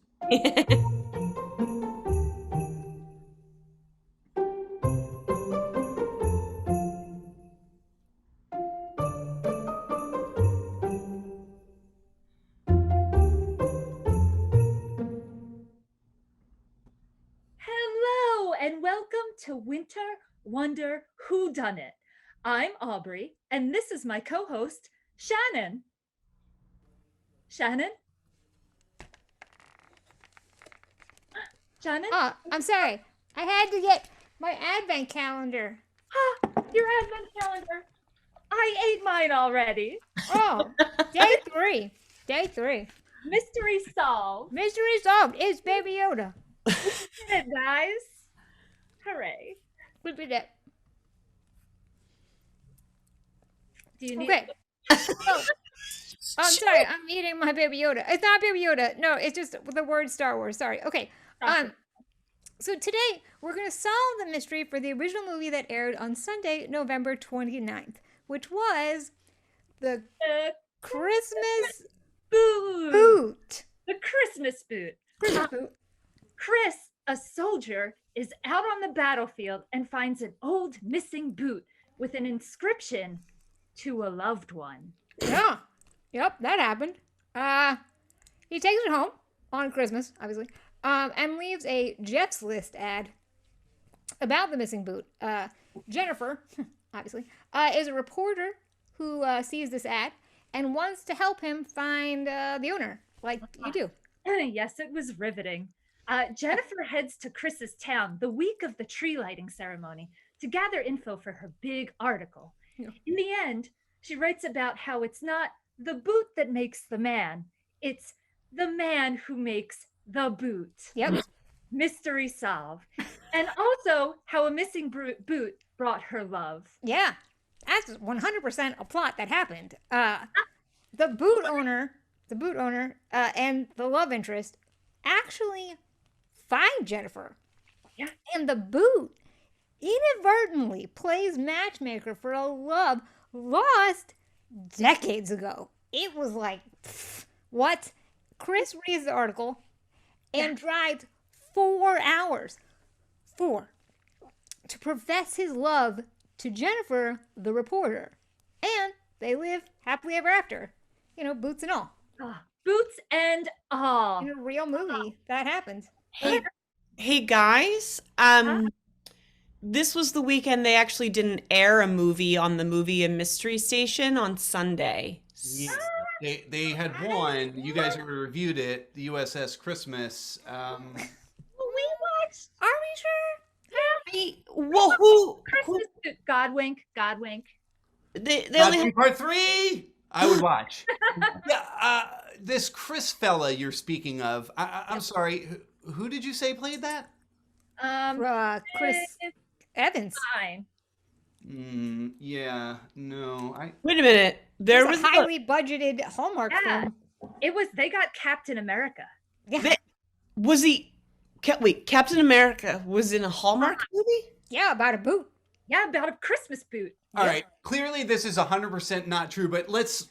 S8: And welcome to Winter Wonder Whodunit. I'm Aubrie, and this is my co-host, Shannon. Shannon? Shannon?
S9: Oh, I'm sorry. I had to get my advent calendar.
S8: Your advent calendar. I ate mine already.
S9: Oh, day 3. Day 3.
S8: Mystery solved.
S9: Mystery solved. It's Baby Yoda.
S8: We did it, guys. Hooray.
S9: We did it.
S8: Do you need
S9: Okay. Oh, I'm sorry. I'm eating my Baby Yoda. It's not Baby Yoda. No, it's just the word Star Wars. Sorry. Okay. So today we're going to solve the mystery for the original movie that aired on Sunday, November 29th, which was the Christmas boot.
S8: The Christmas boot.
S9: Christmas boot.
S8: Chris, a soldier, is out on the battlefield and finds an old missing boot with an inscription to a loved one.
S9: Yeah. Yep, that happened. He takes it home on Christmas, obviously, and leaves a Jeff's List ad about the missing boot. Jennifer, obviously, is a reporter who sees this ad and wants to help him find the owner, like you do.
S8: Yes, it was riveting. Jennifer heads to Chris's town the week of the tree lighting ceremony to gather info for her big article.
S9: Yeah.
S8: In the end, she writes about how it's not the boot that makes the man, it's the man who makes the boot.
S9: Yep.
S8: Mystery solved. And also how a missing boot brought her love.
S9: Yeah, that's 100% a plot that happened. The boot owner, and the love interest actually find Jennifer.
S8: Yeah.
S9: And the boot inadvertently plays matchmaker for a love lost decades ago. It was like, what? Chris reads the article and drives 4 hours to profess his love to Jennifer, the reporter. And they live happily ever after. You know, boots and all.
S8: Boots and all.
S9: In a real movie, that happens.
S4: Hey guys, this was the weekend they actually didn't air a movie on the Movie and Mystery Station on Sunday.
S2: Yeah, they had one. You guys already reviewed it. The USS Christmas.
S8: We watched.
S9: Are we sure?
S4: Well, who
S8: Christmas suit. Godwink. Godwink.
S4: they
S2: Not
S4: only
S2: in part 3. I would watch. Yeah, this Chris fella you're speaking of. I'm sorry. Who did you say played that?
S9: Chris Evans.
S8: Fine.
S2: Yeah. No.
S4: Wait a minute. There
S9: It's
S4: was
S9: a highly budgeted Hallmark
S8: Yeah.
S9: film.
S8: It was. They got Captain America.
S9: Yeah.
S4: was he wait, Captain America was in a Hallmark movie?
S9: Yeah, about a boot.
S8: Yeah, about a Christmas boot.
S2: All right. Clearly, this is 100% not true. But let's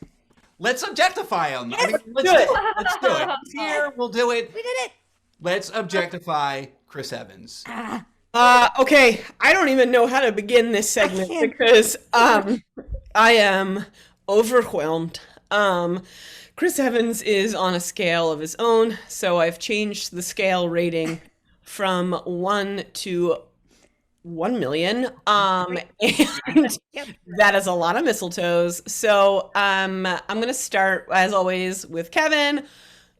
S2: objectify him. I mean, let's do it. Let's do it. Here, we'll do it.
S9: We did it.
S2: Let's objectify Chris Evans.
S4: Okay, I don't even know how to begin this segment because I am overwhelmed. Chris Evans is on a scale of his own, so I've changed the scale rating from 1 to 1 million. And that is a lot of mistletoes. So I'm gonna start as always with Kevin.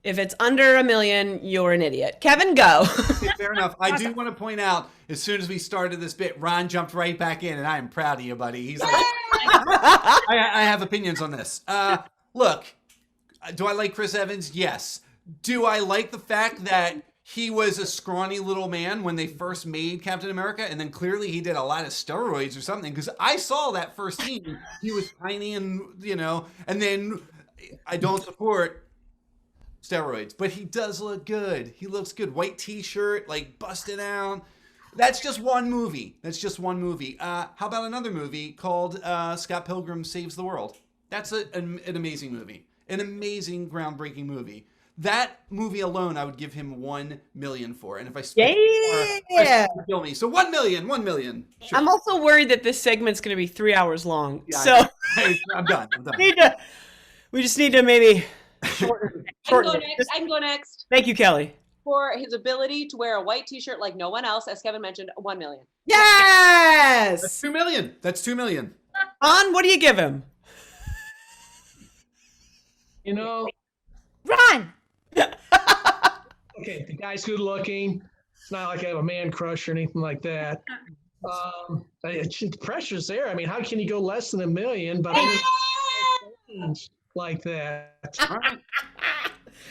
S4: If it's under 1 million, you're an idiot. Kevin, go.
S2: Okay, fair enough. I do want to point out, as soon as we started this bit, Ron jumped right back in, and I am proud of you, buddy. He's like, I have opinions on this. Look, do I like Chris Evans? Yes. Do I like the fact that he was a scrawny little man when they first made Captain America, and then clearly he did a lot of steroids or something? Because I saw that first scene. He was tiny and, and then I don't support steroids, but he does look good. He looks good. White t-shirt, like busted out. That's just one movie. How about another movie called Scott Pilgrim Saves the World? That's an amazing movie. An amazing, groundbreaking movie. That movie alone, I would give him 1 million for. And if I spent more, I would kill me. So 1 million, 1 million. Sure.
S4: I'm also worried that this segment's going to be 3 hours long.
S2: Yeah,
S4: so
S2: I'm done.
S4: we just need to maybe shorten
S6: I can go next.
S4: Thank you, Kelly.
S6: For his ability to wear a white t-shirt like no one else, as Kevin mentioned, 1 million.
S4: Yes!
S2: That's 2 million. That's 2 million.
S4: On, what do you give him?
S9: Run.
S5: Okay, the guy's good looking. It's not like I have a man crush or anything like that. The pressure's there. I mean, how can you go less than 1 million? But I didn't like that.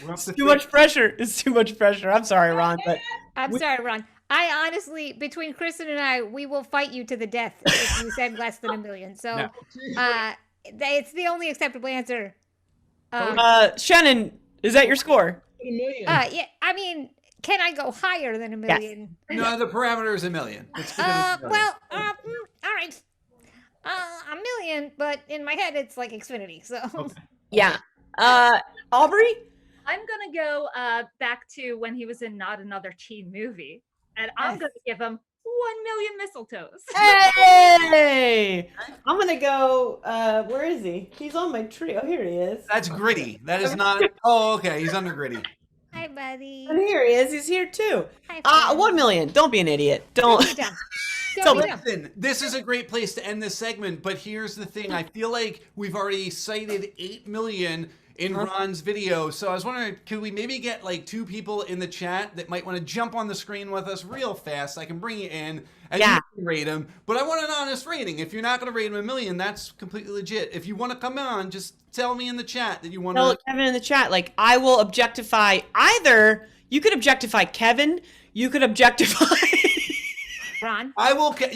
S4: It's too much pressure. It's too much pressure. I'm sorry, Ron, but
S9: I'm sorry, Ron. I honestly, between Kristen and I, we will fight you to the death if you said less than 1 million. So, it's the only acceptable answer.
S4: Shannon, is that your score?
S5: 1 million.
S9: Yeah. I mean, can I go higher than 1 million?
S2: No, the parameter is 1 million.
S9: Well, all right. 1 million, but in my head it's like Xfinity. So.
S2: Okay.
S4: Yeah. Aubrie?
S8: I'm gonna go back to when he was in Not Another Teen Movie, and I'm gonna give him 1 million mistletoes.
S4: Hey! I'm gonna go. Where is he? He's on my tree. Oh, here he is.
S2: That's Gritty. That is not. Oh, okay. He's under Gritty.
S9: Hi, buddy.
S4: And here he is. He's here too.
S9: Hi,
S4: 1 million. Don't be an idiot. Don't.
S9: Don't be dumb. Don't be dumb.
S2: Listen, this is a great place to end this segment, but here's the thing. I feel like we've already cited 8 million in Ron's video. So I was wondering, could we maybe get like 2 people in the chat that might want to jump on the screen with us real fast? I can bring you in and you can rate him. But I want an honest rating. If you're not going to rate him 1 million, that's completely legit. If you want to come on, just tell me in the chat that you want to.
S4: Tell Kevin in the chat. Like, I will objectify either. You could objectify Kevin. You could objectify
S9: Ron.
S2: I will. If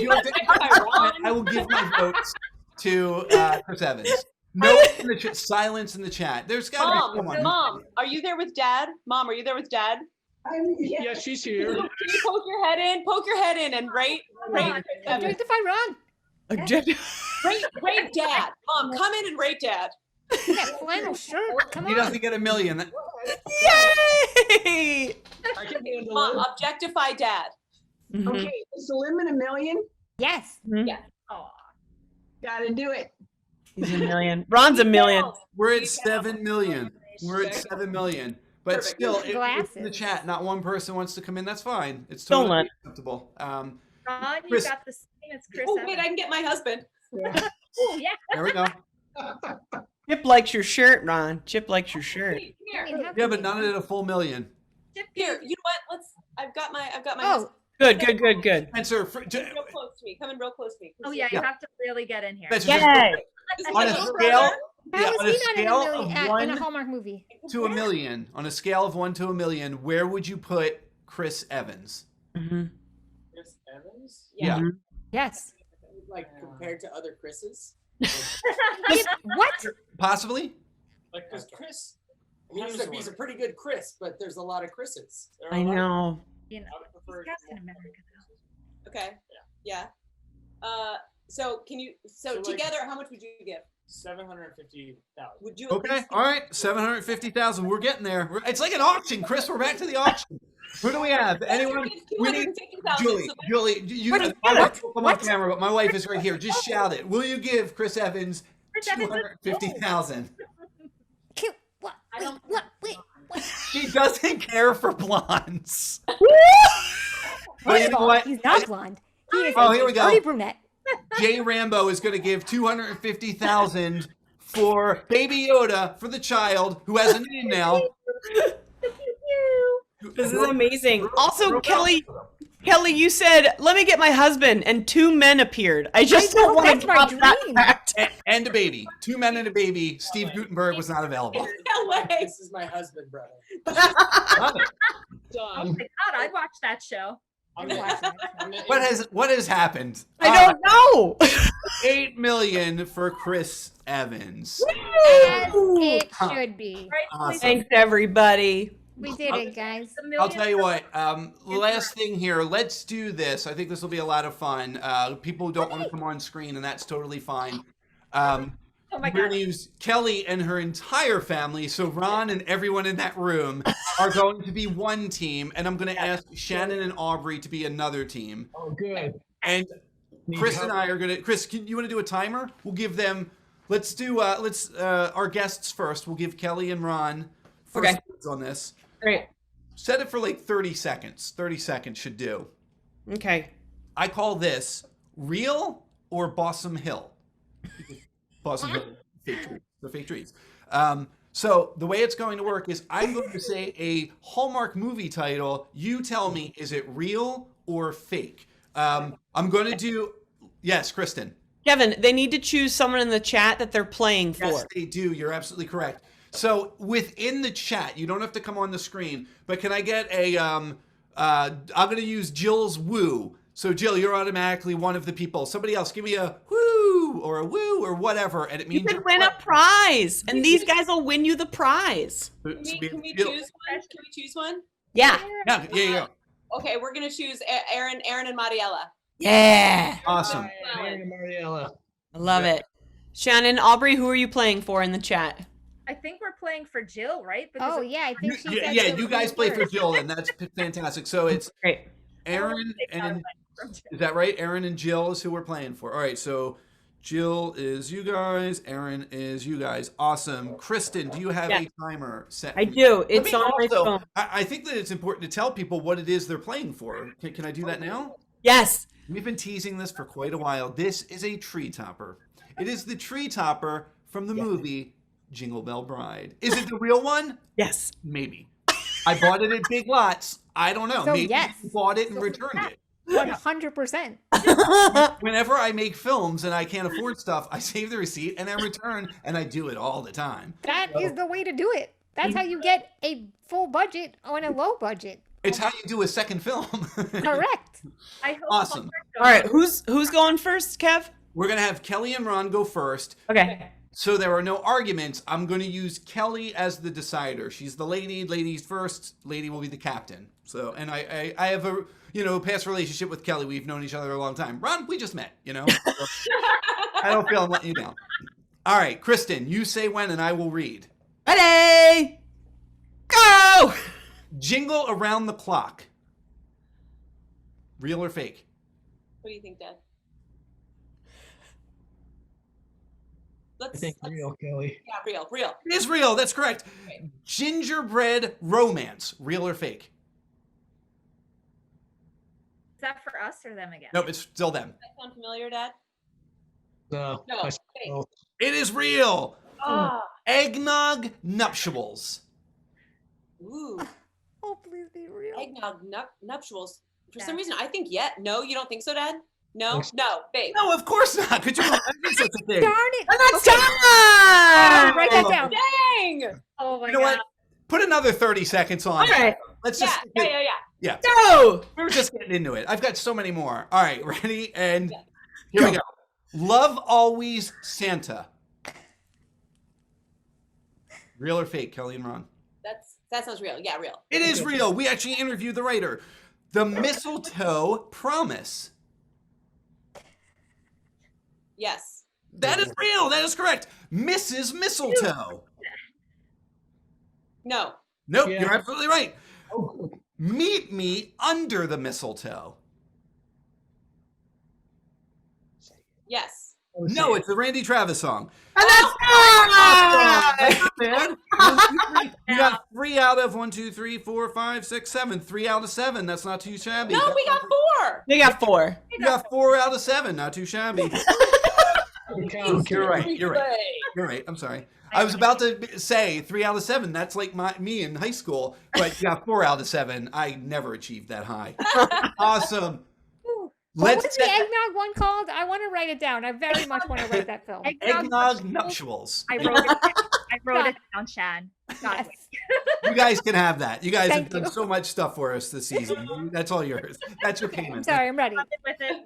S2: you objectify Ron, I will give my votes to Chris Evans. No in the chat. Silence in the chat. There's got to be someone.
S6: Mom, are you there with Dad? Mom, are you there with Dad?
S5: Yeah, she's here.
S6: Can you poke your head in? Poke your head in and rate Chris Evans.
S9: Objectify Ron.
S6: Rate Dad. Mom, come in and rate Dad.
S9: That flannel shirt. Come
S2: He
S9: on.
S2: doesn't get 1 million.
S4: Yay!
S5: I can handle
S6: Mom,
S5: it.
S6: objectify Dad.
S3: Okay, is the limit 1 million?
S9: Yes.
S6: Yeah.
S3: Oh, gotta do it.
S4: He's 1 million. Ron's 1 million.
S2: We're at 7 million. We're at 7 million. But
S6: Perfect.
S2: still, if in the
S9: Glasses.
S2: chat, not one person wants to come in. That's fine. It's
S4: Don't
S2: totally
S4: let-
S2: acceptable.
S8: Ron, you
S2: Chris-
S8: got the same as Chris.
S6: Oh wait, I
S8: Evans.
S6: can get my husband.
S8: Oh, yeah.
S2: There we go.
S4: Chip likes your shirt, Ron. Chip likes your shirt.
S6: Wait, here,
S9: I mean, how
S2: Yeah,
S9: could
S2: but
S9: you-
S2: not at a full million.
S6: here. You know what? I've got my
S9: Oh,
S6: husband.
S4: Good.
S2: Spencer,
S6: Coming real close to me. Coming real close to me.
S8: Oh yeah, you have to really get in here.
S2: Spencer,
S4: Yay!
S2: just on a
S6: Little
S2: scale,
S6: brother.
S9: how
S2: yeah,
S9: is
S2: on
S9: he
S2: a
S9: not in a,
S2: scale
S9: million,
S2: of
S9: in a
S2: 1
S9: Hallmark movie?
S2: to a million, on a scale of 1 to a million, where would you put Chris Evans?
S4: Mm-hmm.
S10: Chris Evans?
S2: Yeah.
S9: Yes.
S10: Like compared to other Chris's?
S9: What?
S2: Possibly?
S10: Like, because Chris, I mean, he's a pretty good Chris, but there's a lot of Chris's. There are
S4: I
S10: a lot.
S4: know.
S8: You know,
S10: I would prefer
S8: he's cast in
S10: more
S8: America.
S6: Okay. Yeah. So can you? So,
S10: So, like-
S6: together, how much would you give?
S10: 750,000.
S6: Would you?
S2: Okay. All right. 750,000. We're getting there. It's like an auction, Chris. We're back to the auction. Who do we have? Anyone? We need
S6: 250,000.
S2: Julie. You
S4: What
S2: guys
S4: is
S2: my
S4: that?
S2: wife will come on camera, but my wife is right here. Just shout it. Will you give Chris Evans
S8: Chris Evans is
S2: 250,000?
S9: Cute. What? Wait.
S2: She doesn't care for blondes. But
S9: First
S2: you
S9: of
S2: know
S9: all,
S2: what?
S9: he's not blonde. He is
S2: Oh,
S9: a
S2: here we go.
S9: pretty brunette.
S2: Jay Rambo is going to give 250,000 for Baby Yoda for the child who has a name now.
S4: This is amazing. Also, Kelly, you said, "Let me get my husband," and 2 men appeared. I just
S9: I know,
S4: don't want
S9: that's
S4: to
S9: my
S4: drop that
S9: dream.
S4: fact.
S2: And a baby. 2 men and a baby. Steve Gutenberg was not available.
S6: No way.
S10: This is my husband, brother.
S8: Oh my God, I'd watch that show.
S2: What has happened?
S4: I don't know.
S2: 8 million for Chris Evans.
S9: As it should be.
S2: Awesome.
S4: Thanks, everybody.
S9: We did it, guys.
S2: I'll tell you what. Last thing here. Let's do this. I think this will be a lot of fun. People who don't want to come on screen, and that's totally fine.
S8: Oh my
S2: We're
S8: God.
S2: going to use Kelly and her entire family. So Ron and everyone in that room are going to be one team, and I'm going to ask Shannon and Aubrie to be another team.
S5: Oh, good.
S2: And Chris and I are going to. Chris, you want to do a timer? We'll give them. Let's do. Our guests first. We'll give Kelly and Ron first words on this.
S4: Great.
S2: Set it for like 30 seconds. 30 seconds should do.
S4: Okay.
S2: I call this real or Bossum Hill. Bossum Hill, fake trees. The fake trees. So the way it's going to work is I'm going to say a Hallmark movie title. You tell me, is it real or fake? I'm going to do, yes, Kristin.
S4: Kevin, they need to choose someone in the chat that they're playing for.
S2: Yes, they do. You're absolutely correct. So within the chat, you don't have to come on the screen, but can I get a, I'm going to use Jill's woo. So Jill, you're automatically one of the people. Somebody else, give me a whoo or a woo or whatever, and it
S4: You
S2: means
S4: can win a prize, and these guys will win you the prize.
S6: Can we choose one? Can we choose one?
S4: Yeah.
S2: Yeah.
S6: Okay, we're gonna choose Aaron and Mariella.
S4: Yeah.
S2: Awesome.
S5: Aaron and Mariella.
S4: I love it. Shannon, Aubrie, who are you playing for in the chat?
S8: I think we're playing for Jill, right?
S9: Oh, yeah, I think she said
S2: Yeah,
S9: so
S2: you guys play for
S9: first.
S2: Jill, and that's fantastic. So it's
S4: Great.
S2: Aaron and is that right? Aaron and Jill is who we're playing for. All right, so Jill is you guys, Aaron is you guys. Awesome. Kristin, do you have a timer set?
S4: I do.
S2: Let
S4: It's
S2: me
S4: on my
S2: also-
S4: phone.
S2: I think that it's important to tell people what it is they're playing for. Can I do that now?
S4: Yes.
S2: We've been teasing this for quite a while. This is a tree topper. It is the tree topper from the movie Jingle Bell Bride. Is it the real one?
S4: Yes.
S2: Maybe. I bought it at Big Lots. I don't know.
S9: So
S2: Maybe
S9: yes.
S2: you bought it and returned it.
S9: 100%.
S2: Whenever I make films and I can't afford stuff, I save the receipt and I return, and I do it all the time.
S9: That is the way to do it. That's how you get a full budget on a low budget.
S2: It's how you do a second film.
S9: Correct.
S8: I hope
S2: Awesome.
S4: All right. Who's going first, Kev?
S2: We're going to have Kelly and Ron go first.
S4: Okay.
S2: So there are no arguments. I'm going to use Kelly as the decider. She's the lady. Ladies first. Lady will be the captain. So, and I have a, past relationship with Kelly. We've known each other a long time. Ron, we just met, So I don't feel I'm letting you down. All right, Kristin, you say when and I will read.
S4: Ready? Go!
S2: Jingle Around the Clock. Real or fake?
S6: What do you think, Dad?
S5: I think real, Kelly.
S6: Yeah, real.
S2: It is real. That's correct. Gingerbread Romance. Real or fake?
S8: that for us or them again?
S2: Nope, it's still them.
S6: Does that sound familiar, Dad?
S5: No.
S6: No.
S5: I-
S6: Fake.
S5: oh,
S2: It is real.
S6: Ah.
S2: Eggnog nuptials.
S6: Ooh.
S9: Oh, please be real.
S6: Eggnog nuptials. For
S8: Yeah.
S6: some reason, I think No, you don't think so, Dad? No?
S5: Thanks.
S6: No. Fake.
S2: No, of course not. Could you imagine such a thing?
S9: Darn it.
S4: And that's
S9: Okay.
S4: time!
S9: Write that down.
S6: Dang!
S8: Oh my
S2: You know
S8: god.
S2: what? Put another 30 seconds on.
S4: All right.
S2: Let's
S6: Yeah,
S2: just
S6: yeah.
S4: Go!
S2: we were just getting into it. I've got so many more. All right, ready? And here we go. Love always Santa. Real or fake, Kelly and Ron?
S6: That sounds real. Yeah, real.
S2: It is real. We actually interviewed the writer. The mistletoe promise.
S6: Yes.
S2: That is real. That is correct. Mrs. Mistletoe.
S6: No.
S2: Nope,
S5: Yeah.
S2: you're absolutely right.
S5: oh,
S2: Meet me under the mistletoe.
S6: Yes.
S2: No, it's the Randy Travis song.
S4: And that's time!
S2: Man. You got 3 out of 1, 2, 3, 4, 5, 6, 7. 3 out of 7. That's not too shabby.
S6: No, we got 4.
S4: They got 4.
S2: You got 4 out of 7. Not too shabby. You're right. You're right. You're right. I'm sorry. I was about to say 3 out of 7. That's like me in high school. But you got 4 out of 7. I never achieved that high. Awesome.
S9: What was
S2: Let's
S9: the eggnog one called? I want to write it down. I very much want to write that film.
S2: eggnog nuptials.
S8: I wrote it down, Shan. Got it.
S2: You guys can have that. You guys have
S9: Thank
S2: done
S9: you.
S2: so much stuff for us this season. That's all yours. That's your
S9: I'm
S2: payment.
S9: sorry, I'm ready.
S8: With it.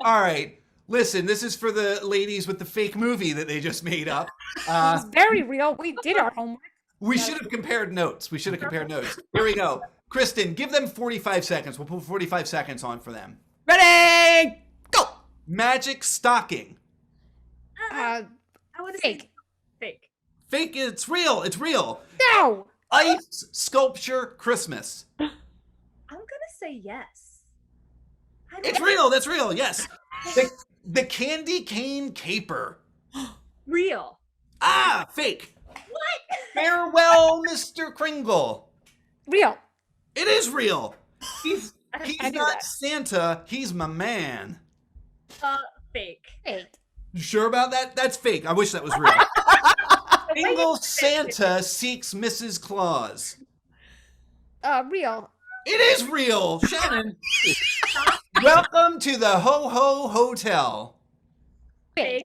S2: All right. Listen, this is for the ladies with the fake movie that they just made up.
S9: It's very real. We did our homework.
S2: We should have compared notes. Here we go. Kristin, give them 45 seconds. We'll put 45 seconds on for them.
S4: Ready? Go!
S2: Magic stocking.
S9: Uh,
S8: I would
S9: fake.
S8: say fake.
S2: Fake, it's real. It's real.
S9: No.
S2: Ice sculpture Christmas.
S8: I'm gonna say yes. I don't
S2: It's real. That's real. Yes. The candy cane caper.
S8: Real.
S2: Ah, fake.
S8: What?
S2: Farewell, Mr. Kringle.
S9: Real.
S2: It is real. He's
S9: I knew
S2: not
S9: that.
S2: Santa. He's my man.
S8: Fake.
S9: Fake.
S2: You sure about that? That's fake. I wish that was real. Single Santa seeks Mrs. Claus.
S9: Real.
S2: It is real. Shannon. Welcome to the Ho Ho Hotel.
S9: Fake.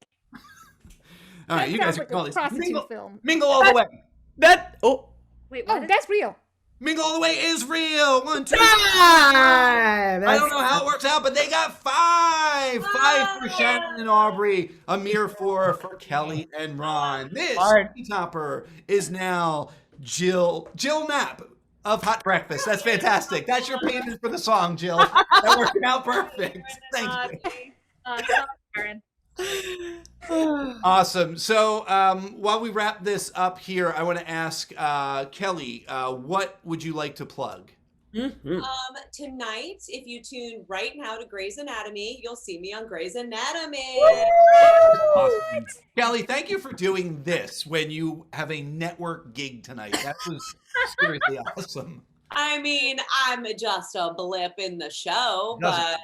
S2: All right,
S9: That
S2: you guys
S9: sounds
S2: are
S9: like a
S2: calling
S9: prostitute film.
S2: mingle all the way.
S8: Wait,
S9: Oh,
S8: what?
S9: that's real.
S2: Mingle all the way is real. 1, 2.
S4: Time!
S2: I don't know how it works out, but they got 5. 5 for Shannon and Aubrie. A mere 4 for Kelly and Ron. This topper is now Jill Knapp of Hot Breakfast. That's fantastic. That's your payment for the song, Jill. That worked out perfect. Thank you.
S8: Sorry, Karen.
S2: Awesome. So while we wrap this up here, I want to ask Kelly, what would you like to plug?
S6: Tonight, if you tune right now to Grey's Anatomy, you'll see me on Grey's Anatomy.
S2: Awesome. Kelly, thank you for doing this when you have a network gig tonight. That was seriously awesome.
S6: I mean, I'm just a blip in the show, but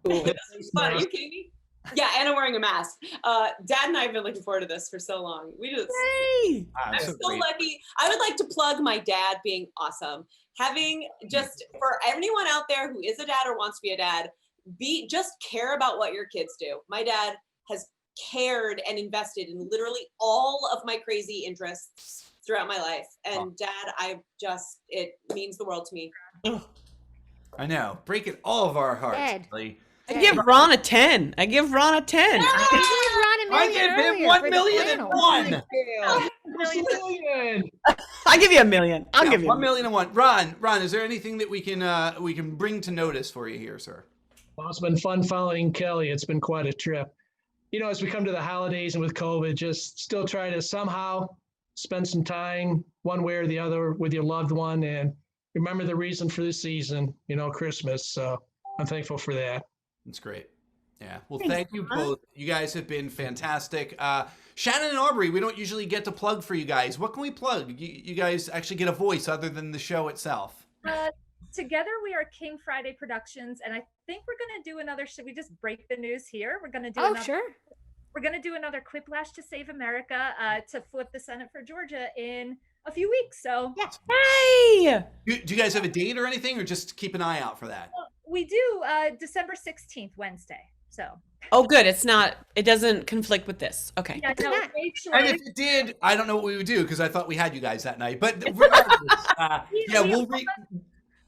S6: it's fun. Are you kidding me? Yeah, and I'm wearing a mask. Dad and I have been looking forward to this for so long. I'm so lucky. I would like to plug my dad being awesome. Having just for anyone out there who is a dad or wants to be a dad, just care about what your kids do. My dad has cared and invested in literally all of my crazy interests throughout my life. And Dad, it means the world to me.
S2: I know. Breaking all of our hearts,
S9: Dad.
S2: Kelly.
S4: I give Ron a 10. I give Ron a 10.
S2: I give him 1 million and 1.
S5: million.
S4: I give you $1 million. I'll give you
S2: 1 million and 1. Ron, is there anything that we can bring to notice for you here, sir?
S5: Well, it's been fun following Kelly. It's been quite a trip. You know, as we come to the holidays and with COVID, just still try to somehow spend some time one way or the other with your loved one and remember the reason for the season, Christmas. So I'm thankful for that.
S2: That's great. Yeah. Well, thank you both. You guys have been fantastic. Shannon and Aubrie, we don't usually get to plug for you guys. What can we plug? You guys actually get a voice other than the show itself.
S8: together we are King Friday Productions, and I think we're gonna do another. Should we just break the news here? We're gonna do.
S9: Oh,
S8: another,
S9: sure.
S8: We're gonna do another Quiplash to Save America to flip the Senate for Georgia in a few weeks. So
S4: Hey!
S2: Do you guys have a date or anything, or just keep an eye out for that?
S8: we do December 16th, Wednesday. So
S4: Oh, good. It doesn't conflict with this. Okay.
S8: yeah, no, make sure.
S2: And if it did, I don't know what we would do because I thought we had you guys that night. But regardless,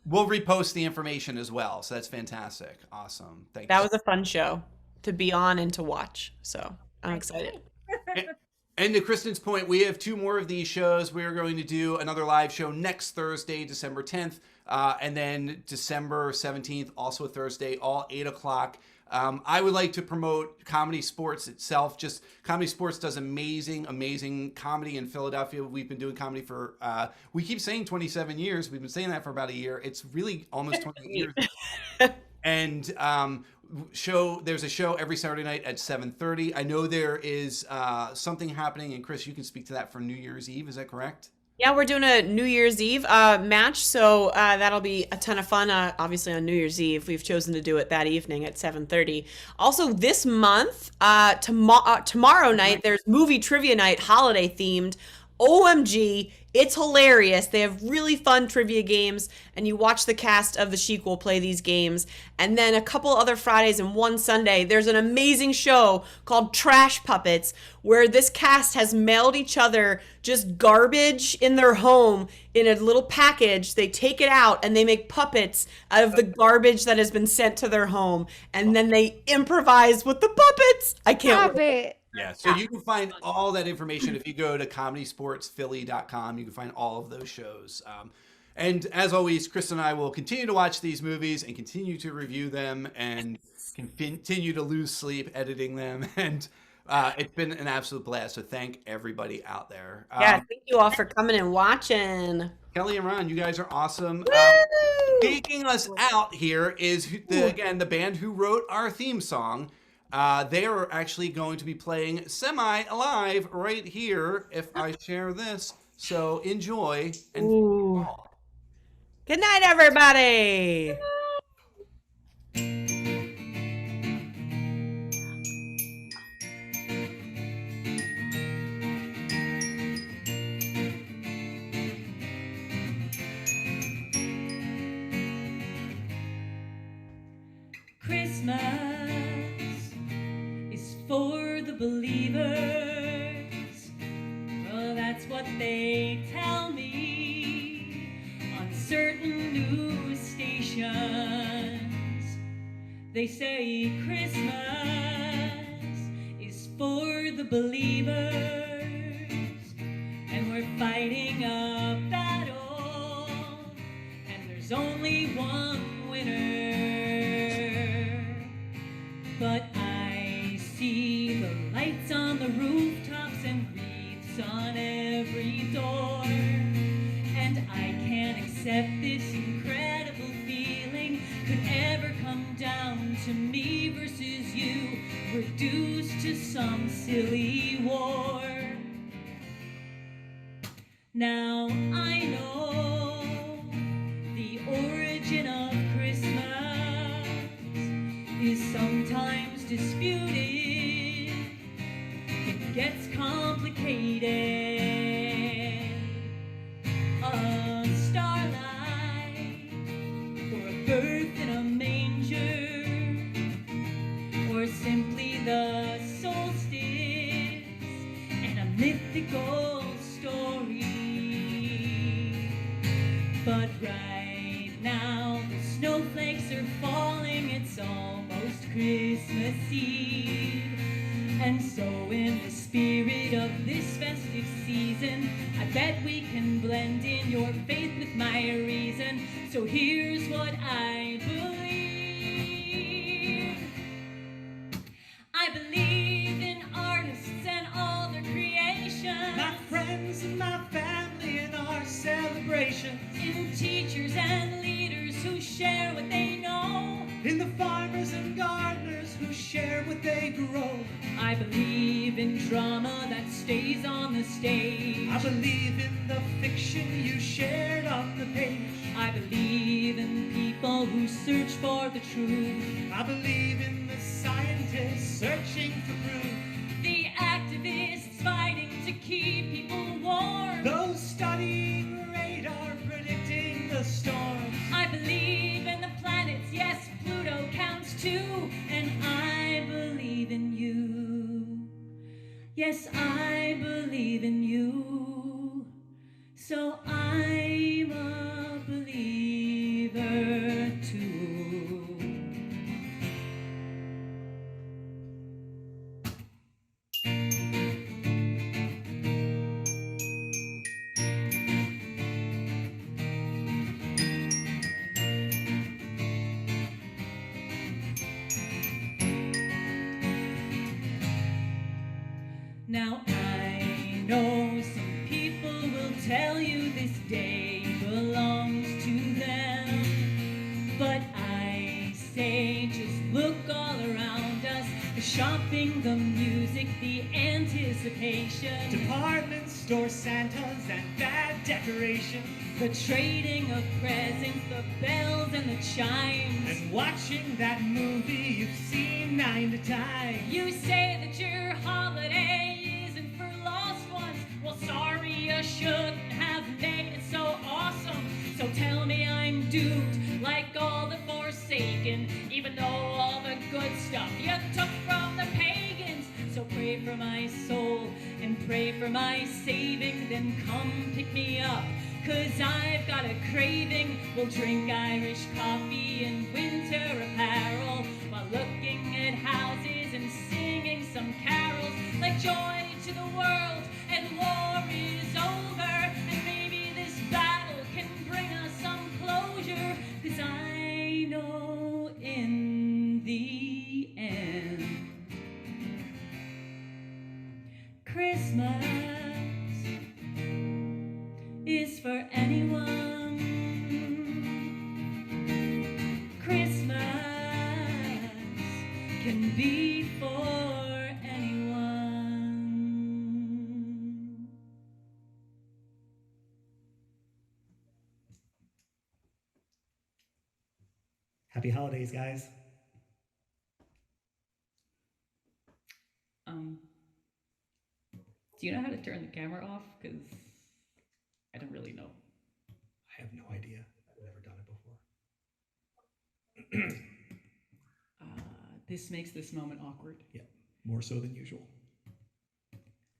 S2: we'll repost the information as well. So that's fantastic. Awesome. Thank
S4: That
S2: you.
S4: was a fun show to be on and to watch. So I'm excited.
S2: And to Kristin's point, we have 2 more of these shows. We are going to do another live show next Thursday, December 10th, and then December 17th, also a Thursday, all 8 o'clock. I would like to promote ComedySportz itself. Just ComedySportz does amazing comedy in Philadelphia. We've been doing comedy for, we keep saying 27 years. We've been saying that for about a year. It's really almost 20 years. And there's a show every Saturday night at 7:30. I know there is something happening, and Chris, you can speak to that for New Year's Eve. Is that correct?
S4: Yeah, we're doing a New Year's Eve match, so that'll be a ton of fun. Obviously, on New Year's Eve, we've chosen to do it that evening at 7:30. Also, this month, tomorrow night, there's movie trivia night, holiday themed. OMG, it's hilarious. They have really fun trivia games, and you watch the cast of The Sheik play these games. And then a couple other Fridays and one Sunday, there's an amazing show called Trash Puppets, where this cast has mailed each other just garbage in their home in a little package. They take it out and they make puppets out of the garbage that has been sent to their home, and then they improvise with the puppets. I can't wait.
S2: Yeah, so you can find all that information if you go to ComedySportsPhilly.com. You can find all of those shows. And as always, Chris and I will continue to watch these movies and continue to review them and continue to lose sleep editing them. And it's been an absolute blast. So thank everybody out there.
S4: Yeah, thank you all for coming and watching.
S2: Kelly and Ron, you guys are awesome. Taking us out here is, the band who wrote our theme song. They are actually going to be playing Semi-Alive right here if I share this. So enjoy. And
S4: Good night, everybody.
S1: Christmas is for the believers. Well, that's what they tell me on certain news stations. They say Christmas is for the believers, and we're fighting a battle, and there's only one winner. But I see the lights on the rooftops and wreaths on every door, and I can't accept this incredible feeling could ever come down to me versus you, reduced to some silly war. Now I know the origin of Christmas is sometimes disputed. It gets complicated. A starlight, or a birth in a manger, or simply the solstice and a mythical story. But right now the snowflakes are falling, it's almost Christmas Eve. And so in the spirit of this festive season, I bet we can blend in your faith with my reason. So here's what I believe. I believe in artists and all their creations, my friends and my family and our celebrations, in teachers and leaders who share what they know, in the farmers and gardeners who share what they grow. I believe in drama that stays on the stage. I believe in the fiction you shared on the page. I believe in people who search for the truth.
S11: I believe in the scientists searching for proof.
S1: The activists fighting to keep people warm.
S11: Those studying radar predicting the storms.
S1: I believe in the planets, yes, Pluto counts too. And I believe in you. Yes, I believe in you. So I'm a believer too. Now I know some people will tell you this day belongs to them, but I say just look all around us, the shopping, the music, the anticipation,
S11: Department store Santas and bad decorations.
S1: the trading of presents, the bells and the chimes,
S11: And watching that movie you've seen 9 times.
S1: You say that your holiday isn't for lost ones. Well, sorry, you shouldn't have made it so awesome. So tell me I'm doomed, like all the Forsaken, even though all the good stuff you took from the pagans. So pray for my soul and pray for my saving, then come pick me up, 'cause I've got a craving. We'll drink Irish coffee and winter apparel while looking at houses and singing some carols like joy to the world and war is over. And maybe this battle can bring us some closure, 'cause I know in the end Christmas is for anyone. Christmas can be for anyone.
S11: Happy holidays, guys.
S1: Do you know how to turn the camera off? Because I don't really know.
S11: I have no idea. I've never done it before.
S1: This makes this moment awkward.
S11: Yeah, more so than usual.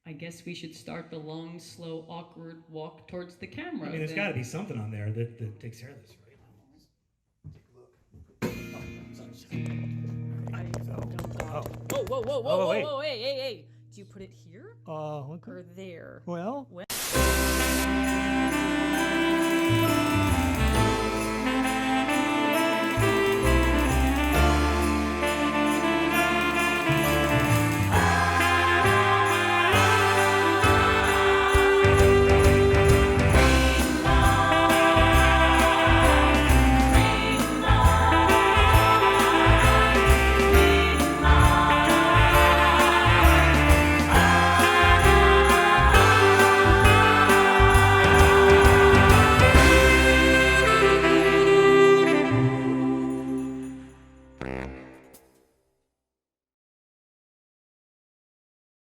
S1: I guess we should start the long, slow, awkward walk towards the camera.
S11: I mean, there's
S1: then.
S11: got to be something on there that takes care of this, right?
S1: Whoa,
S11: wait.
S1: hey. Do you put it here
S11: Okay.
S1: or there?
S11: Well,